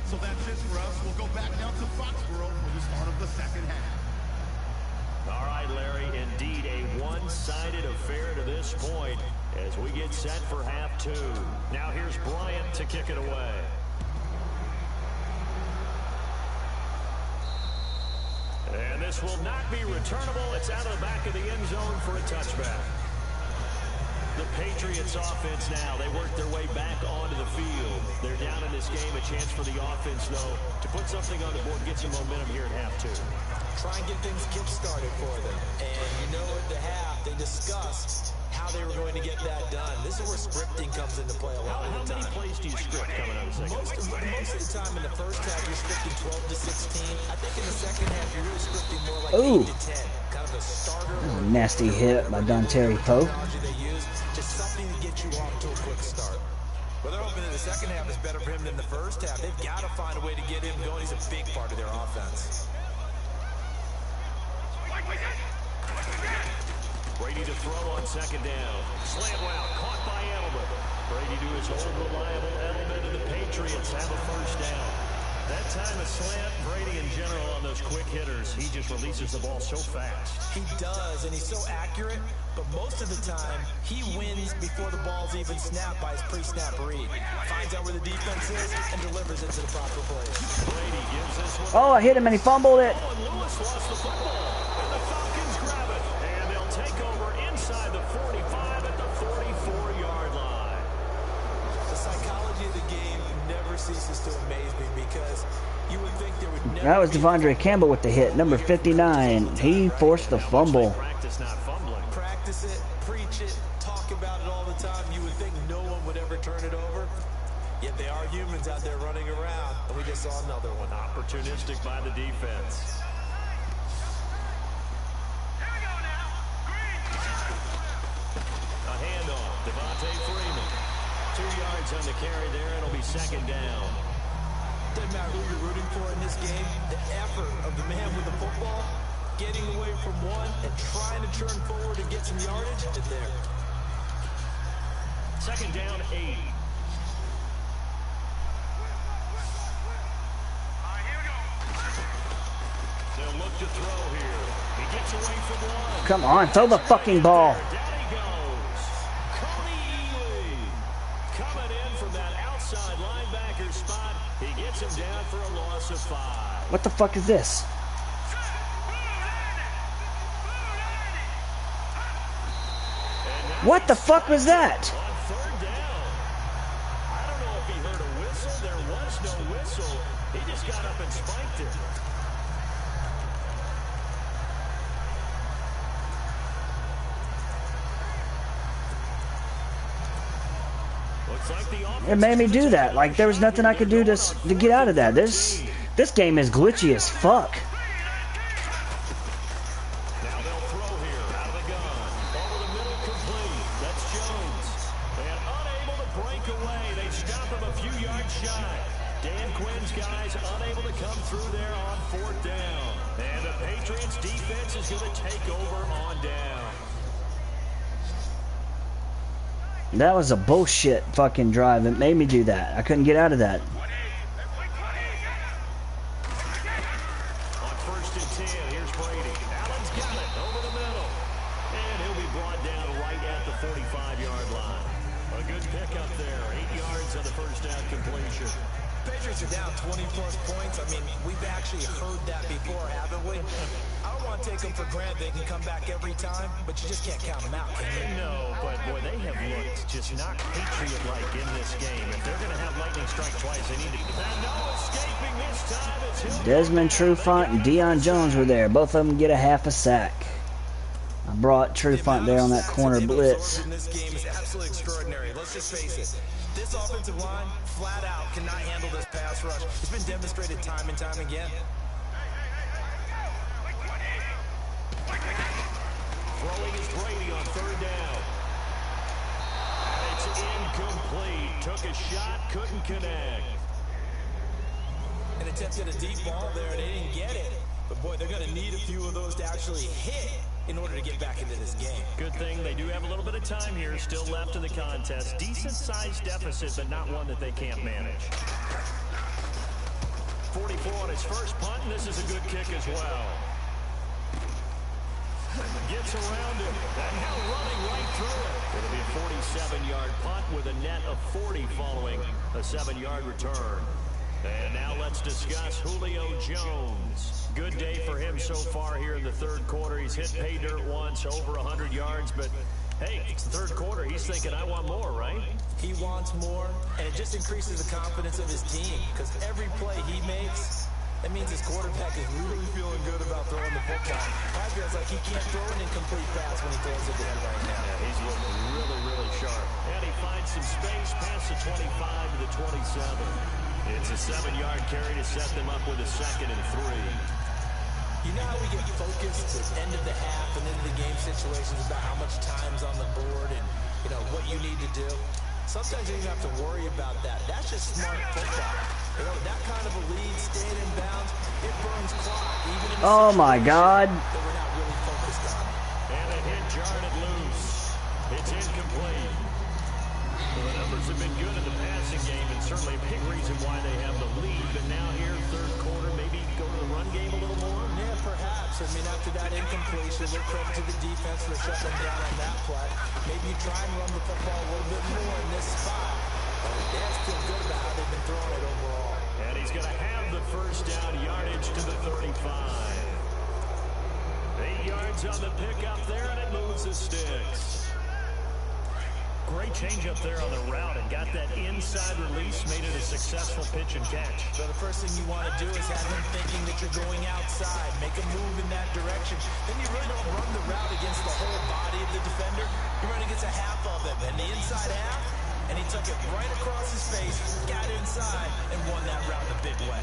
So that's it for us. We'll go back down to Foxborough for the start of the second half. All right, Larry, indeed a one-sided affair to this point as we get set for half 2. Now here's Bryant to kick it away. And this will not be returnable. It's out of the back of the end zone for a touchback. The Patriots offense now, they work their way back onto the field. They're down in this game. A chance for the offense, though, to put something on the board, get some momentum here at half 2. Try and get things kick-started for them. And you know at the half, they discussed how they were going to get that done. This is where scripting comes into play a lot of the time. How many plays do you script coming out of the second? Most of the time in the first half, you're scripting 12 to 16. I think in the second half, you're really scripting more like 8 to 10. Kind of a starter. Nasty hit by Dontari Pope. They use just something to get you off to a quick start. Well, they're hoping that the second half is better for him than the first half. They've got to find a way to get him going. He's a big part of their offense. Brady to throw on second down. Slant route caught by Edelman. Brady to his old reliable Edelman, and the Patriots have a first down. That time a slant, Brady in general on those quick hitters, he just releases the ball so fast. He does, and he's so accurate, but most of the time, he wins before the ball's even snapped by his pre-snap read. Finds out where the defense is and delivers it to the proper place. Brady gives this one. Oh, I hit him and he fumbled it. Oh, and Lewis lost the football, and the Falcons grab it. And they'll take over inside the 45 at the 44-yard line. The psychology of the game never ceases to amaze me because you would think there would never That was Devondre Campbell with the hit, number 59. He forced the fumble. Practice not fumbling. practice it, preach it, talk about it all the time. You would think no one would ever turn it over. Yet they are humans out there running around. And we just saw another one. Opportunistic by the defense. A handoff. Devontae Freeman. 2 yards on the carry there. It'll be second down. Doesn't matter who you're rooting for in this game. The effort of the man with the football, getting away from one and trying to turn forward and get some yardage, is there. Second down, 8. They'll look to throw here. He gets away from one. Come on, throw the fucking ball. Down he goes. Coney Ely coming in from that him down for a loss of 5. What the fuck is this? What the fuck was that? On 3rd down. I don't know if he heard a whistle. There was no whistle. He just got up and spiked it. Looks like the offense It made me do that. Like there was nothing I could do to get out of that. This game is glitchy as fuck. Now they'll throw here out of the gun. Over the middle, complete. That's Jones. And unable to break away. They stop him a few yards shy. Dan Quinn's guys unable to come through there on 4th down. And the Patriots defense is going to take over on down. That was a bullshit fucking drive. It made me do that. I couldn't get out of that. On 1st and 10, here's Brady. Allen's got it over the middle. And he'll be brought down right at the 45-yard line. A good pickup there. 8 yards on the first down completion. Patriots are down 20-plus points. I mean, we've actually heard that before, haven't we? I don't want to take them for granted they can come back every time, but you just can't count them out, can you? No, but boy, they have looked just not Patriot-like in this game. If they're going to have lightning strike twice, they need to. And no escaping this time. It's Desmond Trufant and Deion Jones were there. Both of them get a half a sack. I brought Trufant there on that corner blitz. This game is absolutely extraordinary. Let's just face it. This offensive line, flat out, cannot handle this pass rush. It's been demonstrated time and time again. Throwing is Brady on 3rd down. It's incomplete. Took a shot, couldn't connect. And attempted a deep ball there, and they didn't get it. But boy, they're going to need a few of those to actually hit in order to get back into this game. Good thing they do have a little bit of time here still left in the contest. Decent-sized deficit, but not one that they can't manage. 44 on his first punt, and this is a good kick as well. Gets around him, and now running right through it. It'll be a 47-yard punt with a net of 40 following a 7-yard return. And now let's discuss Julio Jones. Good day for him so far here in the 3rd quarter. He's hit pay dirt once, over 100 yards, but hey, it's the 3rd quarter. He's thinking, I want more, right? He wants more, and it just increases the confidence of his team because every play he makes, that means his quarterback is really feeling good about throwing the football. I feels like he can't throw an incomplete pass when he throws it to him right now. Yeah, he's looking really, really sharp. And he finds some space past the 25 to the 27. It's a 7-yard carry to set them up with a 2nd and 3. You know how we get focused at the end of the half and into the game situations about how much time's on the board and, you know, what you need to do? Sometimes you don't have to worry about that. That's just smart football. You know, that kind of a lead, staying in bounds, it burns clock. Even in Oh my God. that we're not really focused on. And a hit jarred it loose. It's incomplete. Well, the numbers have been good in the passing game, and certainly a big reason why they have the lead. But now here, 3rd quarter, maybe go to the run game a little more? Yeah, perhaps. I mean, after that incompletion, we'll credit to the defense for shutting them down on that play. Maybe you try and run the football a little bit more in this spot. They have to feel good about how they've been throwing it overall. And he's going to have the first down, yardage to the 35. 8 yards on the pickup there, and it moves the sticks. Great change up there on the route and got that inside release, made it a successful pitch and catch. So the first thing you want to do is have him thinking that you're going outside, make a move in that direction. Then you really don't run the route against the whole body of the defender. You run against a half of him, and the inside half, and he took it right across his face, got inside, and won that route the big way.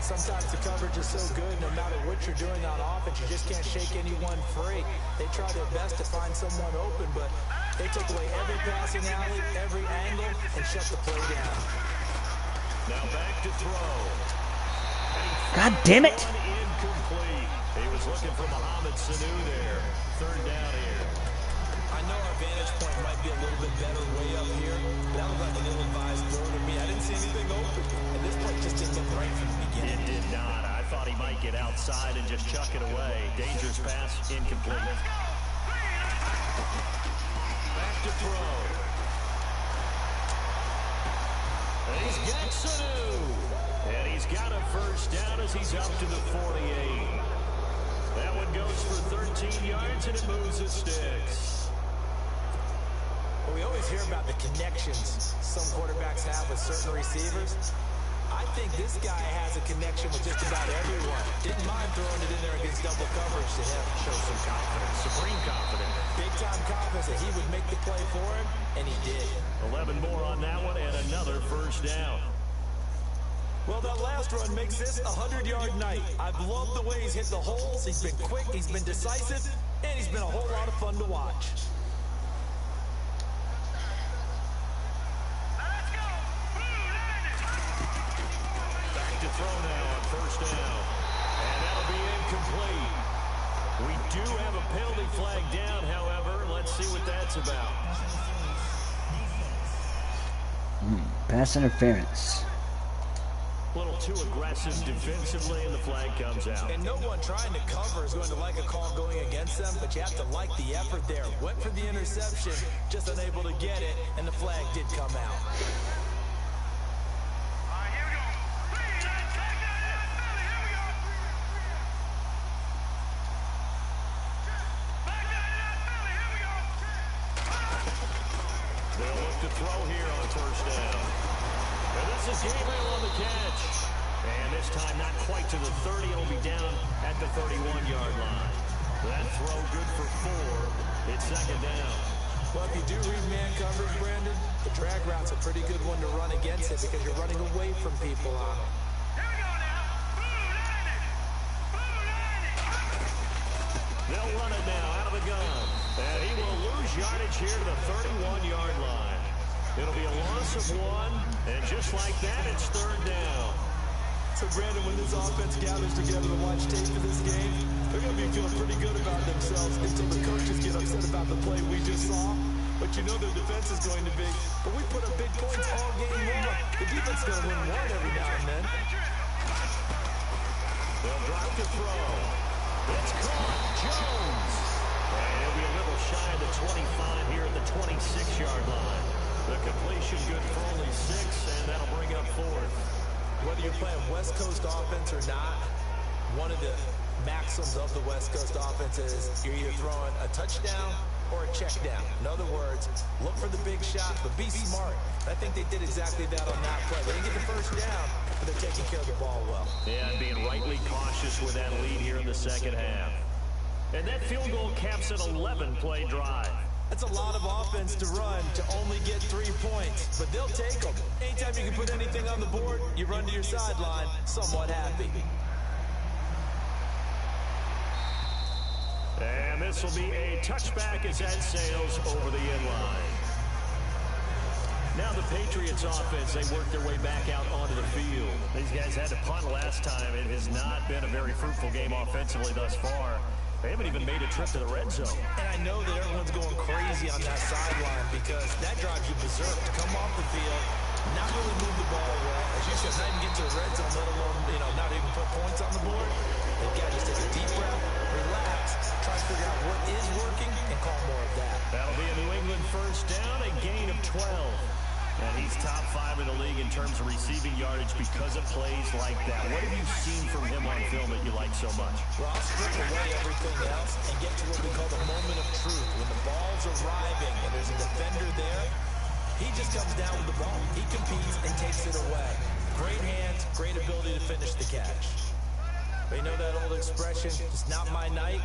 Sometimes the coverage is so good, no matter what you're doing on offense, you just can't shake anyone free. They try their best to find someone open, but they took away every passing alley, every angle, and shut the play down. Now back to throw. God damn it. Incomplete. He was looking for Mohamed Sanu there. 3rd down here. I know our vantage point might be a little bit better way up here, but that was like an ill-advised throw to me. I didn't see anything open, and this play just didn't look right from the beginning. It did not. I thought he might get outside and just chuck it away. Dangerous pass, incomplete. Back to throw. And he's got Sanu. And he's got a first down as he's up to the 48. That one goes for 13 yards, and it moves the sticks. Well, we always hear about the connections some quarterbacks have with certain receivers. I think this guy has a connection with just about everyone. Didn't mind throwing it in there against double coverage to him. Shows some confidence, supreme confidence. Big-time confidence that he would make the play for him, and he did. 11 more on that one, and another first down. Well, that last run makes this a 100-yard night. I've loved the way he's hit the holes. He's been quick, he's been decisive, and he's been a whole lot of fun to watch. Back to throw now on first down. And that'll be incomplete. We do have a penalty flag down, however. Let's see what that's about. Pass interference. A little too aggressive defensively, and the flag comes out. And no one trying to cover is going to like a call going against them, but you have to like the effort there. Went for the interception, just unable to get it, and the flag did come out. They'll look to throw here on first down. And this is Gabriel on the catch. And this time not quite to the 30. It'll be down at the 31-yard line. That throw good for 4. It's second down. Well, if you do read man coverage, Brandon, the drag route's a pretty good one to run against it because you're running away from people on it. They'll run it now out of the gun. And he will lose yardage here to the 31-yard line. It'll be a loss of 1. And just like that, it's third down. So, Brandon, when this offense gathers together to watch tape for this game, they're going to be feeling pretty good about themselves until the coaches get upset about the play we just saw. But you know their defense is going to be. But we put up big points all game long. The defense is going to win one every now and then. They'll drop to throw. It's caught. Jones. And he'll be a little shy of the 25 here at the 26-yard line. The completion good for only 6, and that'll bring up 4th. Whether you're playing West Coast offense or not, one of the maxims of the West Coast offense is you're either throwing a touchdown or a check down. In other words, look for the big shot, but be smart. I think they did exactly that on that play. They didn't get the first down, but they're taking care of the ball well. Yeah, and being rightly cautious with that lead here in the second half. And that field goal caps an 11-play drive. That's a lot of offense to run to only get 3 points, but they'll take them. Anytime you can put anything on the board, you run to your sideline somewhat happy. And this will be a touchback as that sails over the end line. Now the Patriots offense, they work their way back out onto the field. These guys had to punt last time. It has not been a very fruitful game offensively thus far. They haven't even made a trip to the red zone. And I know that everyone's going crazy on that sideline because that drives you berserk to come off the field, not really move the ball well. As you said, not even get to the red zone, let alone, not even put points on the board. They've got to just take a deep breath, relax, try to figure out what is working, and call more of that. That'll be a New England first down, a gain of 12. And he's top 5 in the league in terms of receiving yardage because of plays like that. What have you seen from him on film that you like so much? Well, I'll strip away everything else and get to what we call the moment of truth. When the ball's arriving and there's a defender there, he just comes down with the ball. He competes and takes it away. Great hands, great ability to finish the catch. But you know that old expression, it's not my night?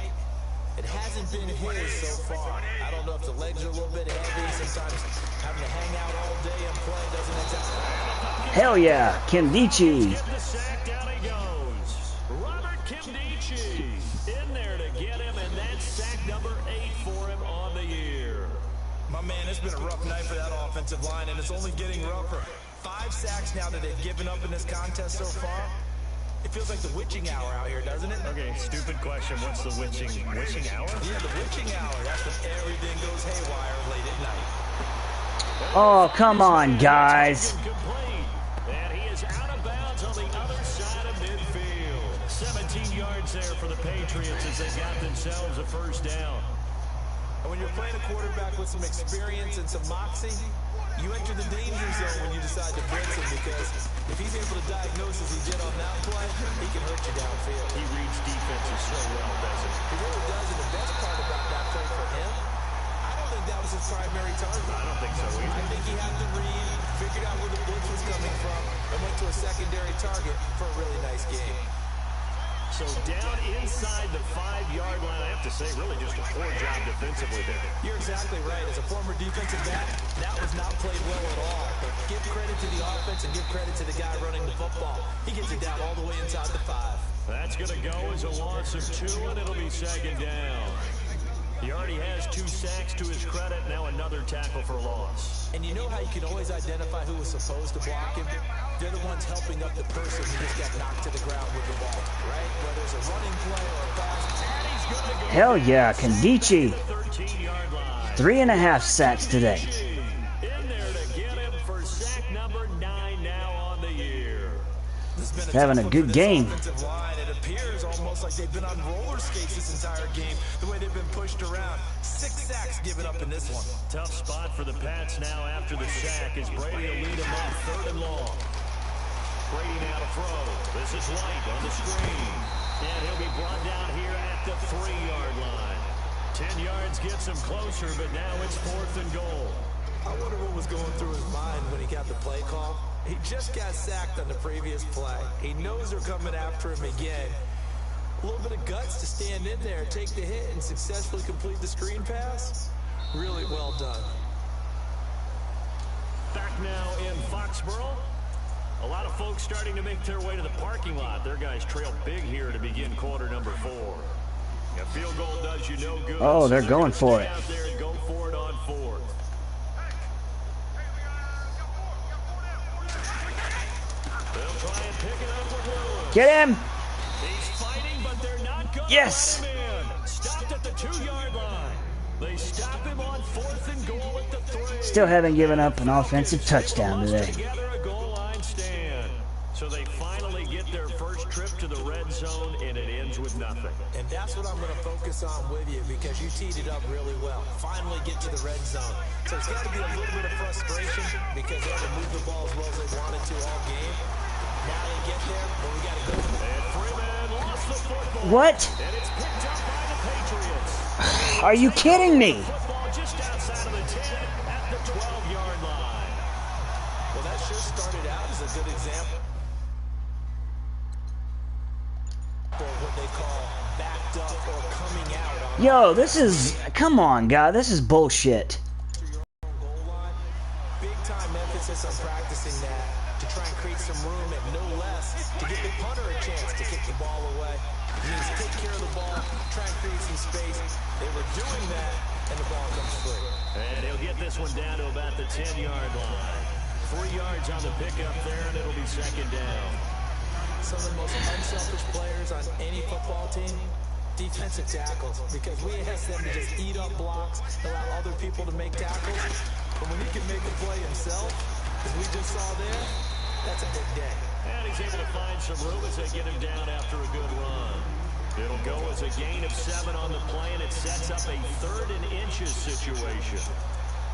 It hasn't been his so far. I don't know if the legs are a little bit heavy. Sometimes having to hang out all day and play doesn't exactly... Hell yeah, Kimdichi. Get the sack, down he goes. Robert Kimdichi in there to get him, and that's sack number 8 for him on the year. My man, it's been a rough night for that offensive line, and it's only getting rougher. 5 sacks now that they've given up in this contest so far. It feels like the witching hour out here, doesn't it? Okay, stupid question. What's the witching hour? Yeah, the witching hour. That's when everything goes haywire late at night. Oh, come on, guys. And he is out of bounds on the other side of midfield. 17 yards there for the Patriots as they got themselves a first down. And when you're playing a quarterback with some experience and some moxie, You enter the danger zone when you decide to blitz him, because if he's able to diagnose as he did on that play, he can hurt you downfield. He reads defenses so well, doesn't he? He really does, and the best part about that play for him, I don't think that was his primary target. I don't think so either. I think he had to read, figured out where the blitz was coming from, and went to a secondary target for a really nice game. So down inside the 5-yard line, I have to say, really just a poor job defensively there. You're exactly right. As a former defensive back, that was not played well at all. But give credit to the offense and give credit to the guy running the football. He gets it down all the way inside the 5. That's going to go as a loss of 2, and it'll be second down. He already has 2 sacks to his credit. Now another tackle for loss. And you know how you can always identify who was supposed to block him? They're the ones helping up the person who just got knocked to the ground with the ball, right? Whether it's a running play or a pass. And he's going to go Hell yeah, Kandichi. 13-yard line. 3.5 sacks today. In there to get him for sack number 9 now on the year. Having a good game. It appears almost like they've been on roller skates this entire game, the way they've been pushed around. 6 sacks given up in this one. Tough spot for the Pats now after the sack as Brady will lead him off 3rd and long. Brady now to throw. This is Light on the screen. And he'll be brought down here at the 3-yard line. 10 yards gets him closer, but now it's 4th and goal. I wonder what was going through his mind when he got the play call. He just got sacked on the previous play. He knows they're coming after him again. A little bit of guts to stand in there, take the hit, and successfully complete the screen pass. Really well done. Back now in Foxborough. A lot of folks starting to make their way to the parking lot. Their guys trail big here to begin quarter number 4. A field goal does you no good. Oh, they're going for it. Out there and go for it on 4th. They'll try and pick it up with Lewis. Get him! He's fighting, but they're not going Yes! to let him in. Stopped at the 2-yard line. They stop him on 4th and goal at the 3. Still haven't given up an offensive touchdown today. Together a goal line stand. So they finally get their first trip to the red zone, and it ends with nothing. And that's what I'm going to focus on with you, because you teed it up really well. Finally get to the red zone. So it's got to be a little bit of frustration because they haven't moved the ball as well as they wanted to all game. Now they get there, but we got to go. And Freeman lost the football. What? And it's picked up by the Patriots. Are you kidding me? Football just outside of the 10 at the 12-yard line. Well, that sure started out as a good example. What they call backed up or coming out on. Yo, this is... Come on, guy. This is bullshit. Goal line. Big time emphasis on practicing that to try and create some room and no less to give the punter a chance to kick the ball away. It means take care of the ball, try and create some space. They were doing that, and the ball comes free. And he'll get this one down to about the 10-yard line. 3 yards on the pickup there, and it'll be second down. Some of the most unselfish players on any football team, defensive tackles, because we ask them to just eat up blocks, allow other people to make tackles. But when he can make a play himself, as we just saw there, that's a big day. And he's able to find some room as they get him down after a good run. It'll go as a gain of 7 on the play, and it sets up a 3rd and inches situation.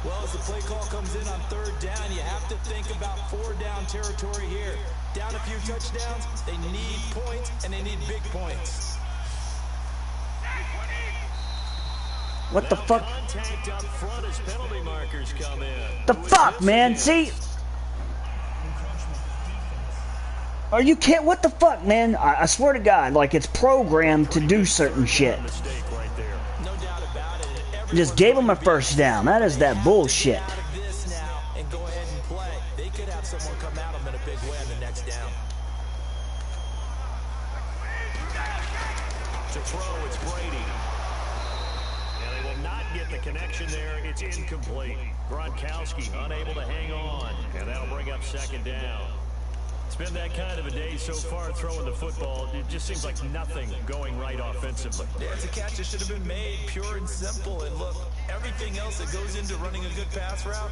Well, as the play call comes in on 3rd down, you have to think about 4-down territory here. Down a few touchdowns, they need points, and they need big points. What the fuck? Contact up front as penalty markers come in. The fuck, man? See? Are you kidding? What the fuck, man? I swear to God, like it's programmed to do certain shit. Mistake right there. No doubt about it. Just gave him a first down. That is that bullshit. Out of this now and go ahead and play. They could have someone come at them in a big way on the next down. To throw, it's Brady. And they will not get the connection there. It's incomplete. Gronkowski unable to hang on. And that'll bring up second down. It's been that kind of a day so far throwing the football. It just seems like nothing going right offensively. Yeah, it's a catch that should have been made, pure and simple. And look, everything else that goes into running a good pass route,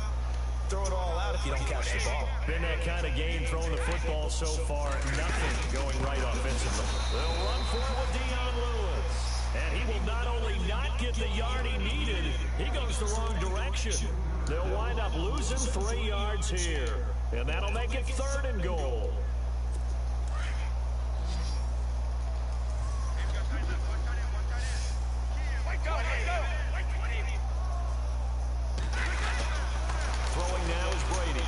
throw it all out if you don't catch the ball. Been that kind of game throwing the football so far. Nothing going right offensively. They'll run for it with Dion Lewis. And he will not only not get the yard he needed, he goes the wrong direction. They'll wind up losing 3 yards here. And that'll make it 3rd and goal. Throwing now is Brady.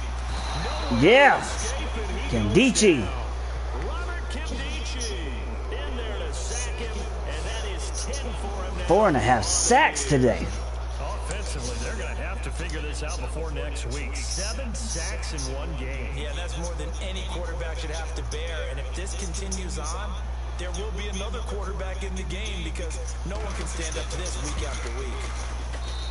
Yeah. Kendichi. Robert Kendichi in there to sack him, and that is 10 for him now. 4.5 sacks today. Offensively, they're going to have to figure this out before next week. 7 sacks in 1 game. Yeah, that's more than any quarterback should have to bear. And if this continues on, there will be another quarterback in the game because no one can stand up to this week after week.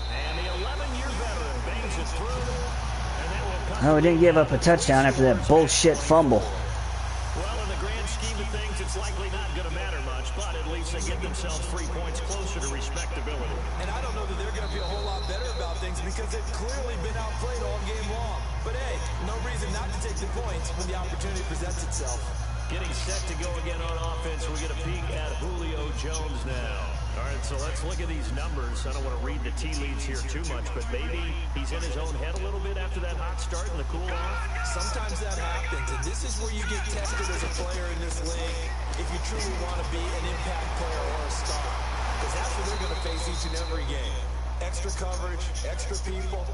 And the 11-year veteran bangs it through. And that will come. Oh, we didn't give up a touchdown after that bullshit fumble. Well, in the grand scheme of things, it's likely not going to matter much, but at least they get themselves 3 points closer to respectability. And I don't know that they're going to be a whole lot better about things because they've clearly been outplayed all game long. But hey, no reason not to take the points when the opportunity presents itself. Getting set to go again on offense, we get a peek at Julio Jones now. All right, so let's look at these numbers. I don't want to read the tea leaves here too much, but maybe he's in his own head a little bit after that hot start and the cool off. Sometimes that happens, and this is where you get tested as a player in this league if you truly want to be an impact player or a star. Because that's what they're going to face each and every game. Extra coverage, extra people.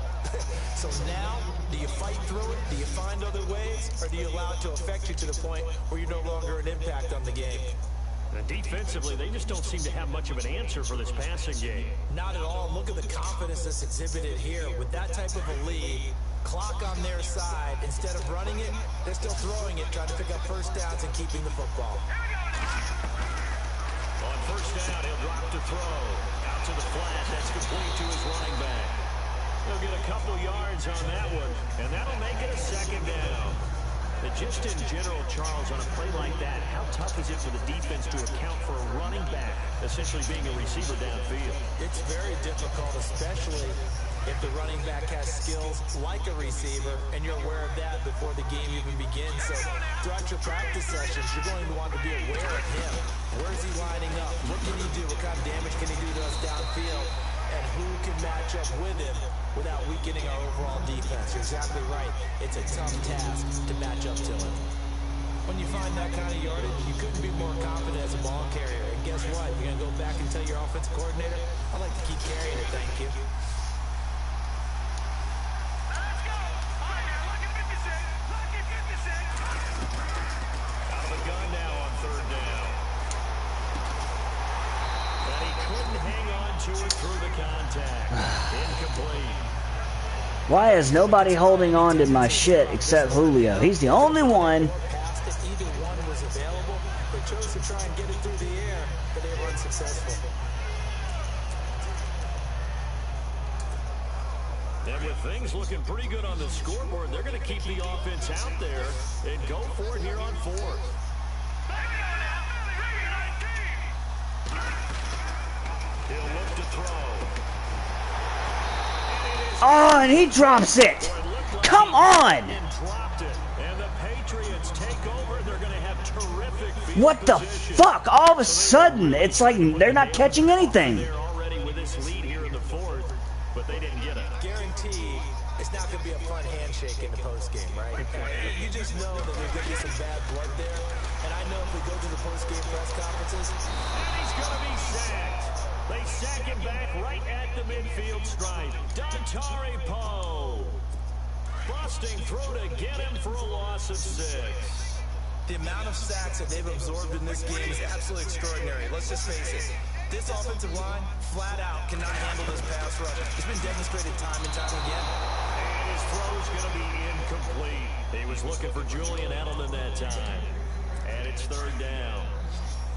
So now, do you fight through it? Do you find other ways? Or do you allow it to affect you to the point where you're no longer an impact on the game? And defensively, they just don't seem to have much of an answer for this passing game. Not at all. Look at the confidence that's exhibited here. With that type of a lead, clock on their side, instead of running it, they're still throwing it, trying to pick up first downs and keeping the football. On first down, he'll drop to throw. Out to the flat. That's complete to his running back. He'll get a couple yards on that one, and that'll make it a 2nd down. But just in general, Charles, on a play like that, how tough is it for the defense to account for a running back essentially being a receiver downfield? It's very difficult, especially if the running back has skills like a receiver, and you're aware of that before the game even begins. So throughout your practice sessions, you're going to want to be aware of him. Where's he lining up? What can he do? What kind of damage can he do to us downfield? And who can match up with him without weakening our overall defense? You're exactly right. It's a tough task to match up to him. When you find that kind of yardage, you couldn't be more confident as a ball carrier. And guess what? You're going to go back and tell your offensive coordinator, I'd like to keep carrying it, thank you. Out of the gun now on 3rd down. But he couldn't hang on to it through the contact. Incomplete. Why is nobody holding on to my shit except Julio? He's the only one. Passed it, either one was available. They chose to try and get it through the air, but they were unsuccessful. And with things looking pretty good on the scoreboard, they're going to keep the offense out there and go for it here on 4th. He'll look to throw. Oh, and he drops it. Come on. And dropped it. And the Patriots take over. They're going to have terrific field What the position. fuck? All of a sudden, it's like they're not catching anything. They're already with this lead here in the 4th, but they didn't get it. Guaranteed, it's not going to be a fun handshake in the postgame, right? You just know that there's going to be some bad blood there. And I know if we go to the postgame press conferences, And he's going to be sacked. They sack him back right at the midfield stripe. Dontari Poe. Busting through to get him for a loss of 6. the amount of sacks that they've absorbed in this game is absolutely extraordinary. Let's just face it. This offensive line, flat out, cannot handle this pass rush. It's been demonstrated time and time again. And his throw's going to be incomplete. He was looking for Julian Edelman that time. And it's 3rd down.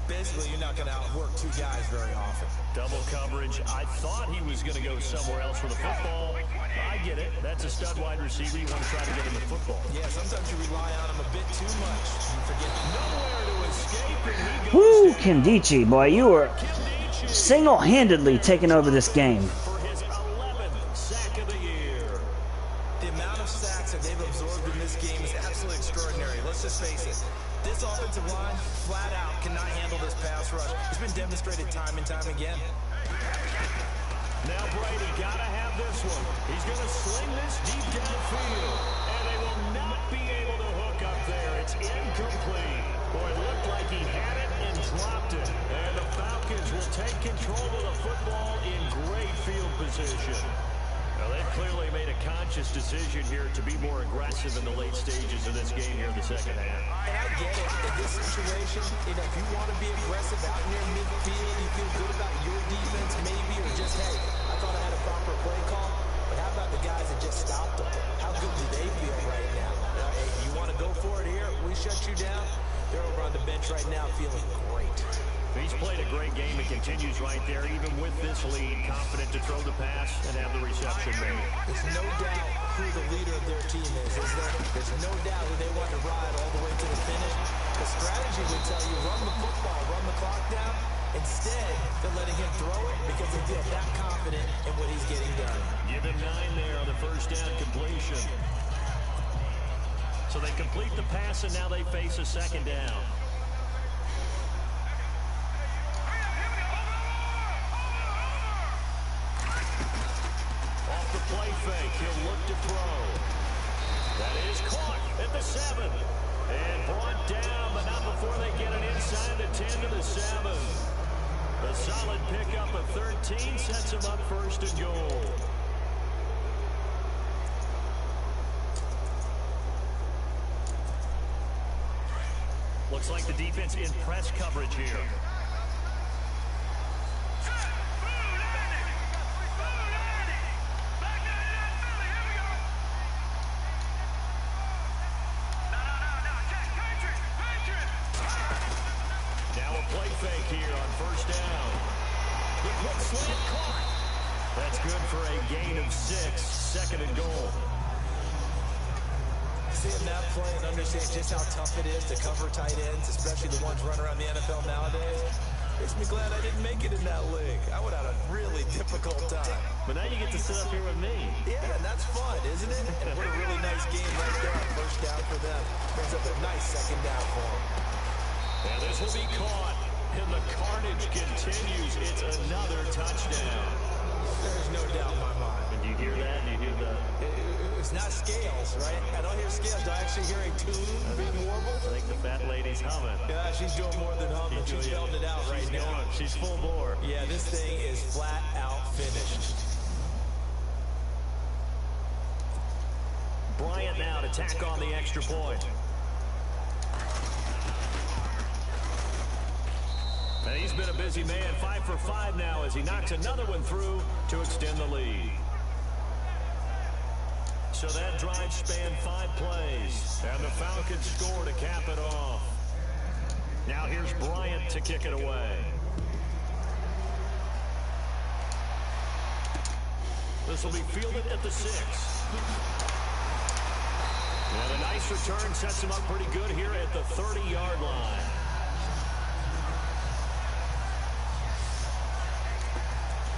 Basically, you're not going to outwork 2 guys very often. Double coverage. I thought he was going to go somewhere else for the football. I get it. That's a stud wide receiver. You want to try to get him the football. Yeah, sometimes you rely on him a bit too much. You forget Nowhere to escape, and he goes Woo, down. Kendichi, boy, you were Kendichi single-handedly taking over this game. for his 11th sack of the year. the amount of sacks that they've absorbed in this game is absolutely extraordinary. Let's just face it. This offensive line, flat out, cannot handle this pass rush. It's been demonstrated time and time again. Now Brady got to have this one. He's going to sling this deep downfield. And they will not be able to hook up there. It's incomplete. Boy, it looked like he had it and dropped it. And the Falcons will take control of the football in great field position. Well, they've clearly made a conscious decision here to be more aggressive in the late stages of this game here in the second half. And I get it. In this situation, if you want to be aggressive out near midfield, you feel good about your defense maybe, or just, hey, I thought I had a proper play call. But how about the guys that just stopped them? How good do they feel right now? Hey, you want to go for it here? We shut you down. They're over on the bench right now feeling great. He's played a great game and continues right there, even with this lead, confident to throw the pass and have the reception made. There's no doubt who the leader of their team is there? There's no doubt who they want to ride all the way to the finish. The strategy would tell you, run the football, run the clock down. Instead, they're letting him throw it because they feel that confident in what he's getting done. Give him 9 there on the first down completion. So they complete the pass, and now they face a second down. Off the play fake, he'll look to throw. That is caught at the 7. And brought down, but not before they get it inside the 10 to the 7. A solid pickup of 13 sets him up first and goal. Looks like the defense in press coverage here. Now a play fake here on first down. The quick slant caught. That's good for a gain of 6, second and goal. Seeing that play and understand just how tough it is to cover tight ends, especially the ones running around the NFL nowadays, makes me glad I didn't make it in that league. I would have had a really difficult time. But now you get to sit up here with me. Yeah, and that's fun, isn't it? And what a really nice game right there. First down for them. Brings up a nice second down for them. And this will be caught. And the carnage continues. It's another touchdown. There's no doubt in my mind. And do you hear that? Do you hear the... It's not scales, right? I don't hear scales. I actually hear a tune being warbled. I think the fat lady's humming. Yeah, she's doing more than humming. She's belting it out right now. She's full bore. Yeah, this thing is flat out finished. Bryant now to tack on the extra point. And he's been a busy man, 5 for 5 now as he knocks another one through to extend the lead. So that drive spanned 5 plays, and the Falcons score to cap it off. Now here's Bryant to kick it away. This will be fielded at the 6. And a nice return sets him up pretty good here at the 30-yard line.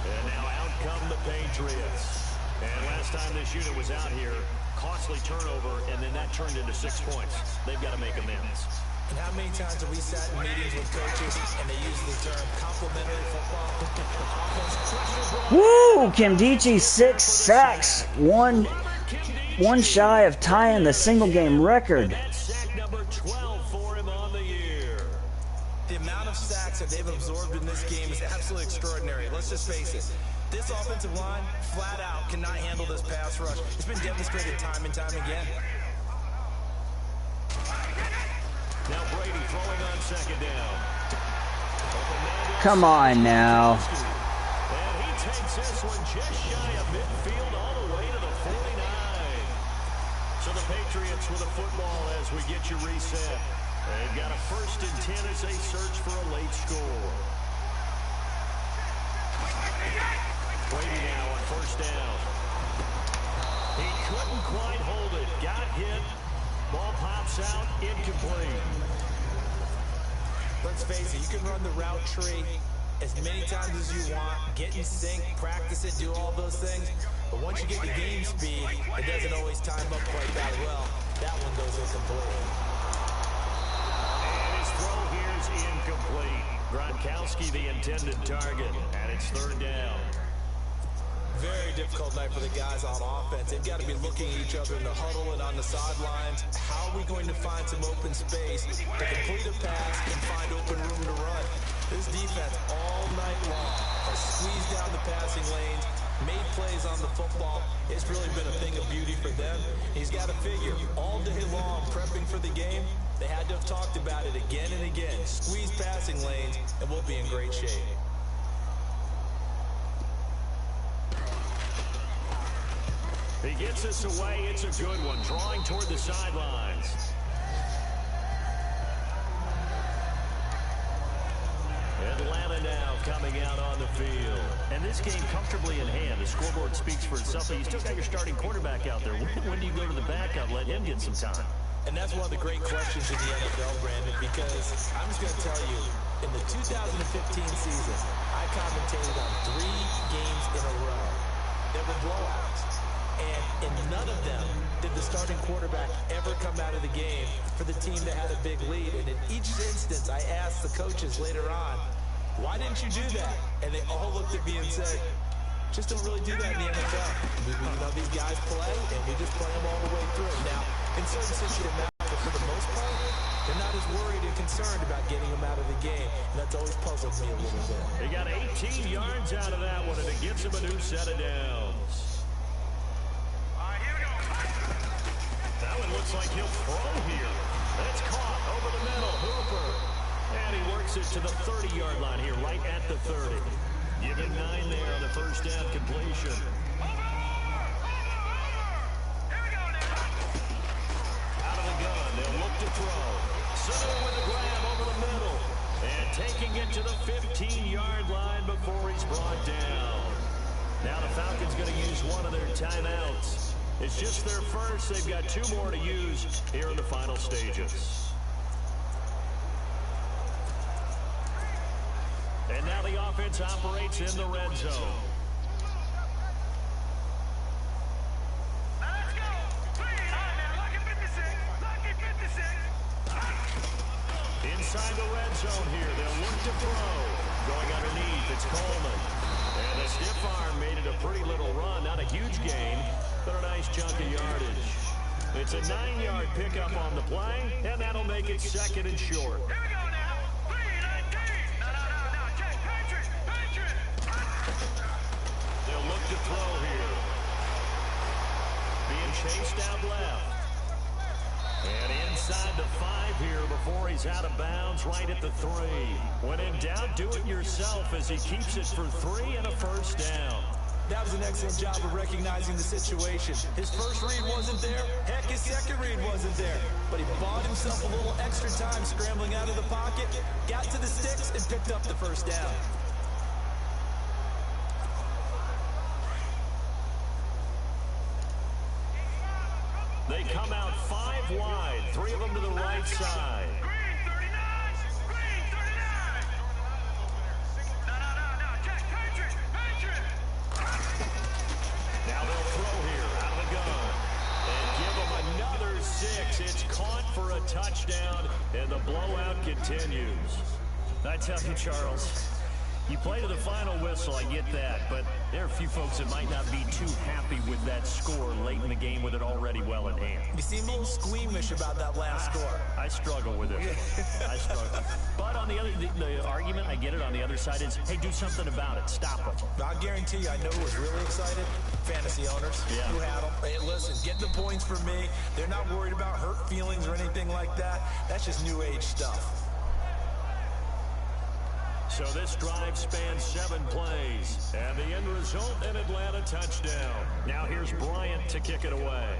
And now out come the Patriots. And last time this unit was out here, costly turnover, and then that turned into 6 points. They've got to make amends. And how many times have we sat in meetings with coaches and they use the term complementary football? Woo! Kimdichie 6 sacks, one shy of tying the single game record. That's sack number 12 for him on the year. The amount of sacks that they've absorbed in this game is absolutely extraordinary. Let's just face it. This offensive line, flat out, cannot handle this pass rush. It's been demonstrated time and time again. Now Brady throwing on second down. Come on now. And he takes this one just shy of midfield all the way to the 49. So the Patriots with a football as we get you reset. They've got a 1st and 10 as they search for a late score. Brady now on first down. He couldn't quite hold it. Got hit. Ball pops out. Incomplete. Let's face it, you can run the route tree as many times as you want, get in sync, practice it, do all those things. But once you get the game speed, it doesn't always time up quite that well. That one goes incomplete. And his throw here is incomplete. Gronkowski the intended target, and it's 3rd down. Very difficult night for the guys on offense. They've got to be looking at each other in the huddle and on the sidelines. How are we going to find some open space to complete a pass and find open room to run? This defense all night long has squeezed down the passing lanes, made plays on the football. It's really been a thing of beauty for them. He's got to figure all day long prepping for the game. They had to have talked about it again and again. Squeeze passing lanes, and we'll be in great shape. He gets this away. It's a good one. Drawing toward the sidelines. Atlanta now coming out on the field. And this game comfortably in hand. The scoreboard speaks for itself, but you still got your starting quarterback out there. When do you go to the backup, let him get some time? And that's one of the great questions in the NFL, Brandon, because I'm just going to tell you, in the 2015 season, I commentated on 3 games in a row that were blowouts. And in none of them did the starting quarterback ever come out of the game for the team that had a big lead. And in each instance, I asked the coaches later on, why didn't you do that? And they all looked at me and said, just don't really do that in the NFL. We know these guys play, and we just play them all the way through. Now, in certain situations, but for the most part, they're not as worried and concerned about getting them out of the game. And that's always puzzled me a little bit. They got 18 yards out of that one, and it gives them a new set of downs. That one looks like he'll throw here. That's caught over the middle. Hooper. And he works it to the 30-yard line here, right at the 30. Give him 9 there on the first down completion. Out of the gun, they'll look to throw. Center with the grab over the middle. And taking it to the 15-yard line before he's brought down. Now the Falcons going to use one of their timeouts. It's just their first. They've got 2 more to use here in the final stages. And now the offense operates in the red zone. Let's go. Lucky 56. Lucky 56. Inside the red zone here. They'll look to throw. Going underneath, it's Coleman. And the stiff arm made it a pretty little run. Not a huge gain, but a nice chunk of yardage. It's a 9-yard pickup on the play, and that'll make it 2nd and short. Here we go now. 3-19. No. Check. Patriot. They'll look to throw here. Being chased out left. And inside the 5 here before he's out of bounds, right at the 3. When in doubt, do it yourself as he keeps it for 3 and a first down. That was an excellent job of recognizing the situation. His first read wasn't there. Heck, his second read wasn't there. But he bought himself a little extra time scrambling out of the pocket, got to the sticks, and picked up the first down. They come out 5 wide, 3 of them to the right side. Green 39. No. Check. Patriot. Now they'll throw here out of the gun. And give them another 6. It's caught for a touchdown, and the blowout continues. I tell you, Charles, you play to the final whistle, I get that, but there are a few folks that might not be too happy with that score late in the game with it already well in hand. You seem a little squeamish about that last score. I struggle with it. I struggle. But on the other, the argument, I get it, on the other side is, hey, do something about it. Stop them. I guarantee you, I know who was really excited. Fantasy owners who had them. Hey, listen, get the points for me. They're not worried about hurt feelings or anything like that. That's just new age stuff. So this drive spans 7 plays, and the end result, an Atlanta touchdown. Now here's Bryant to kick it away.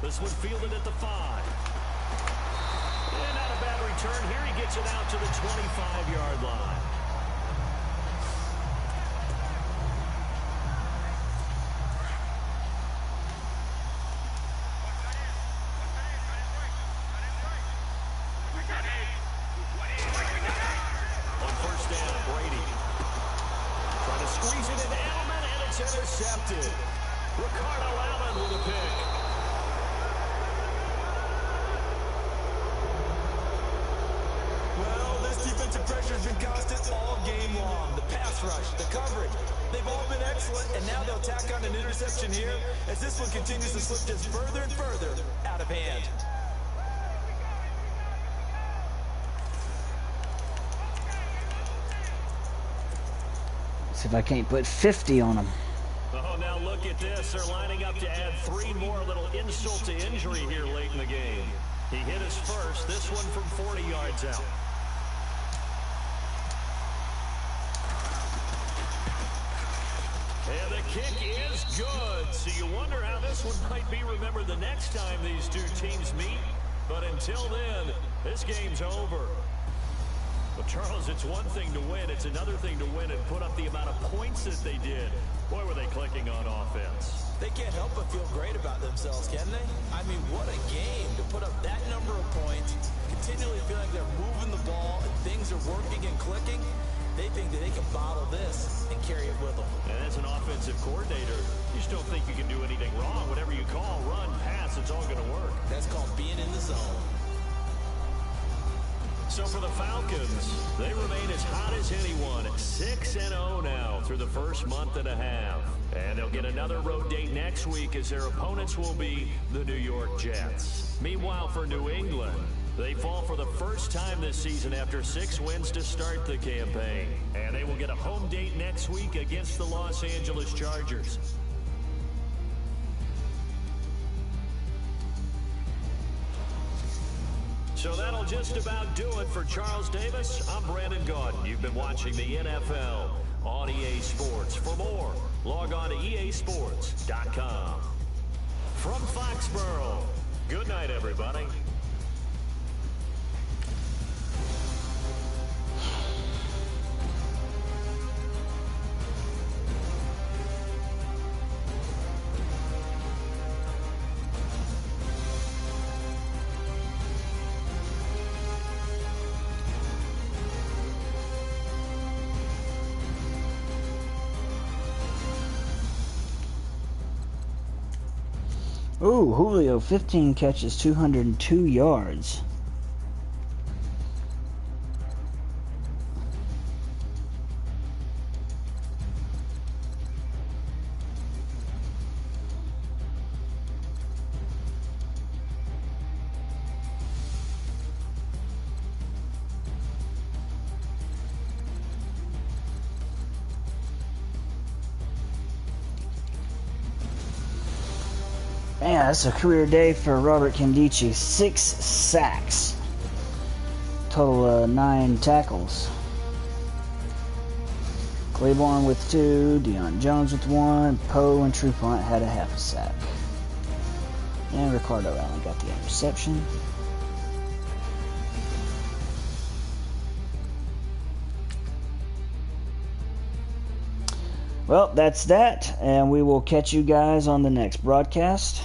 This one fielded at the 5. And not a bad return here. He gets it out to the 25-yard line. Intercepted. Ricardo Allen with a pick. Well, this defensive pressure has been been constant all game long. The pass rush, the coverage, they've all been excellent, and now they'll tack on an interception here as this one continues to slip just further and further out of hand. See if I can't put 50 on them. Oh, now look at this. They're lining up to add 3 more, little insult to injury here late in the game. He hit his first, this one from 40 yards out. And the kick is good. So you wonder how this one might be remembered the next time these two teams meet. But until then, this game's over. Well, Charles, it's one thing to win. It's another thing to win and put up the amount of points that they did. Boy, were they clicking on offense. They can't help but feel great about themselves, can they? I mean, what a game to put up that number of points, continually feel like they're moving the ball and things are working and clicking. They think that they can bottle this and carry it with them. And as an offensive coordinator, you just don't think you can do anything wrong. Whatever you call, run, pass, it's all going to work. That's called being in the zone. So for the Falcons, they remain as hot as anyone, 6-0 now through the first month and a half. And they'll get another road date next week as their opponents will be the New York Jets. Meanwhile, for New England, they fall for the first time this season after 6 wins to start the campaign. And they will get a home date next week against the Los Angeles Chargers. So that'll just about do it for Charles Davis. I'm Brandon Gaudin. You've been watching the NFL on EA Sports. For more, log on to easports.com. From Foxborough, good night, everybody. Ooh, Julio, 15 catches, 202 yards. Man, that's a career day for Robert Kendichi. 6 sacks. Total 9 tackles. Claiborne with 2, Deion Jones with 1, Poe and Trupont had a half a sack. And Ricardo Allen got the interception. Well, that's that, and we will catch you guys on the next broadcast.